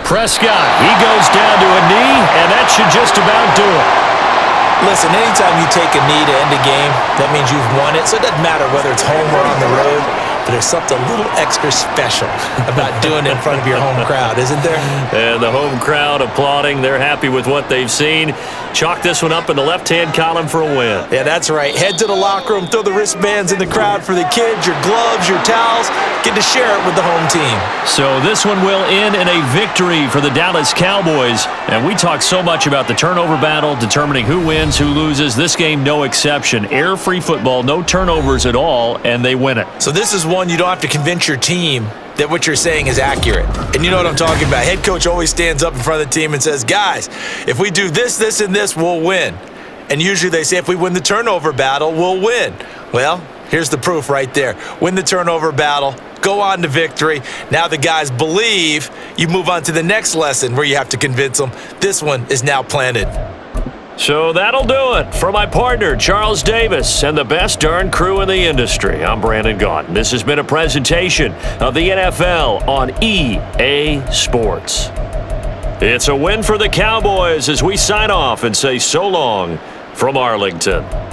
Prescott, he goes down to a knee, and that should just about do it. Listen, anytime you take a knee to end a game, that means you've won it. So it doesn't matter whether it's home or on the road, but there's something a little extra special about doing it in front of your home crowd, isn't there? And the home crowd applauding. They're happy with what they've seen. Chalk this one up in the left-hand column for a win. Yeah, that's right. Head to the locker room, throw the wristbands in the crowd for the kids, your gloves, your towels. Get to share it with the home team. So this one will end in a victory for the Dallas Cowboys. And we talk so much about the turnover battle, determining who wins, who loses. This game, no exception. Error-free football, no turnovers at all, and they win it. So this is one you don't have to convince your team that what you're saying is accurate. And you know what I'm talking about. Head coach always stands up in front of the team and says, guys, if we do this, this, and this, we'll win. And usually they say if we win the turnover battle, we'll win. Well, here's the proof right there. Win the turnover battle, go on to victory. Now the guys believe. You move on to the next lesson where you have to convince them. This one is now planted. So that'll do it. For my partner, Charles Davis, and the best darn crew in the industry, I'm Brandon Gaudin. This has been a presentation of the NFL on EA Sports. It's a win for the Cowboys as we sign off and say so long from Arlington.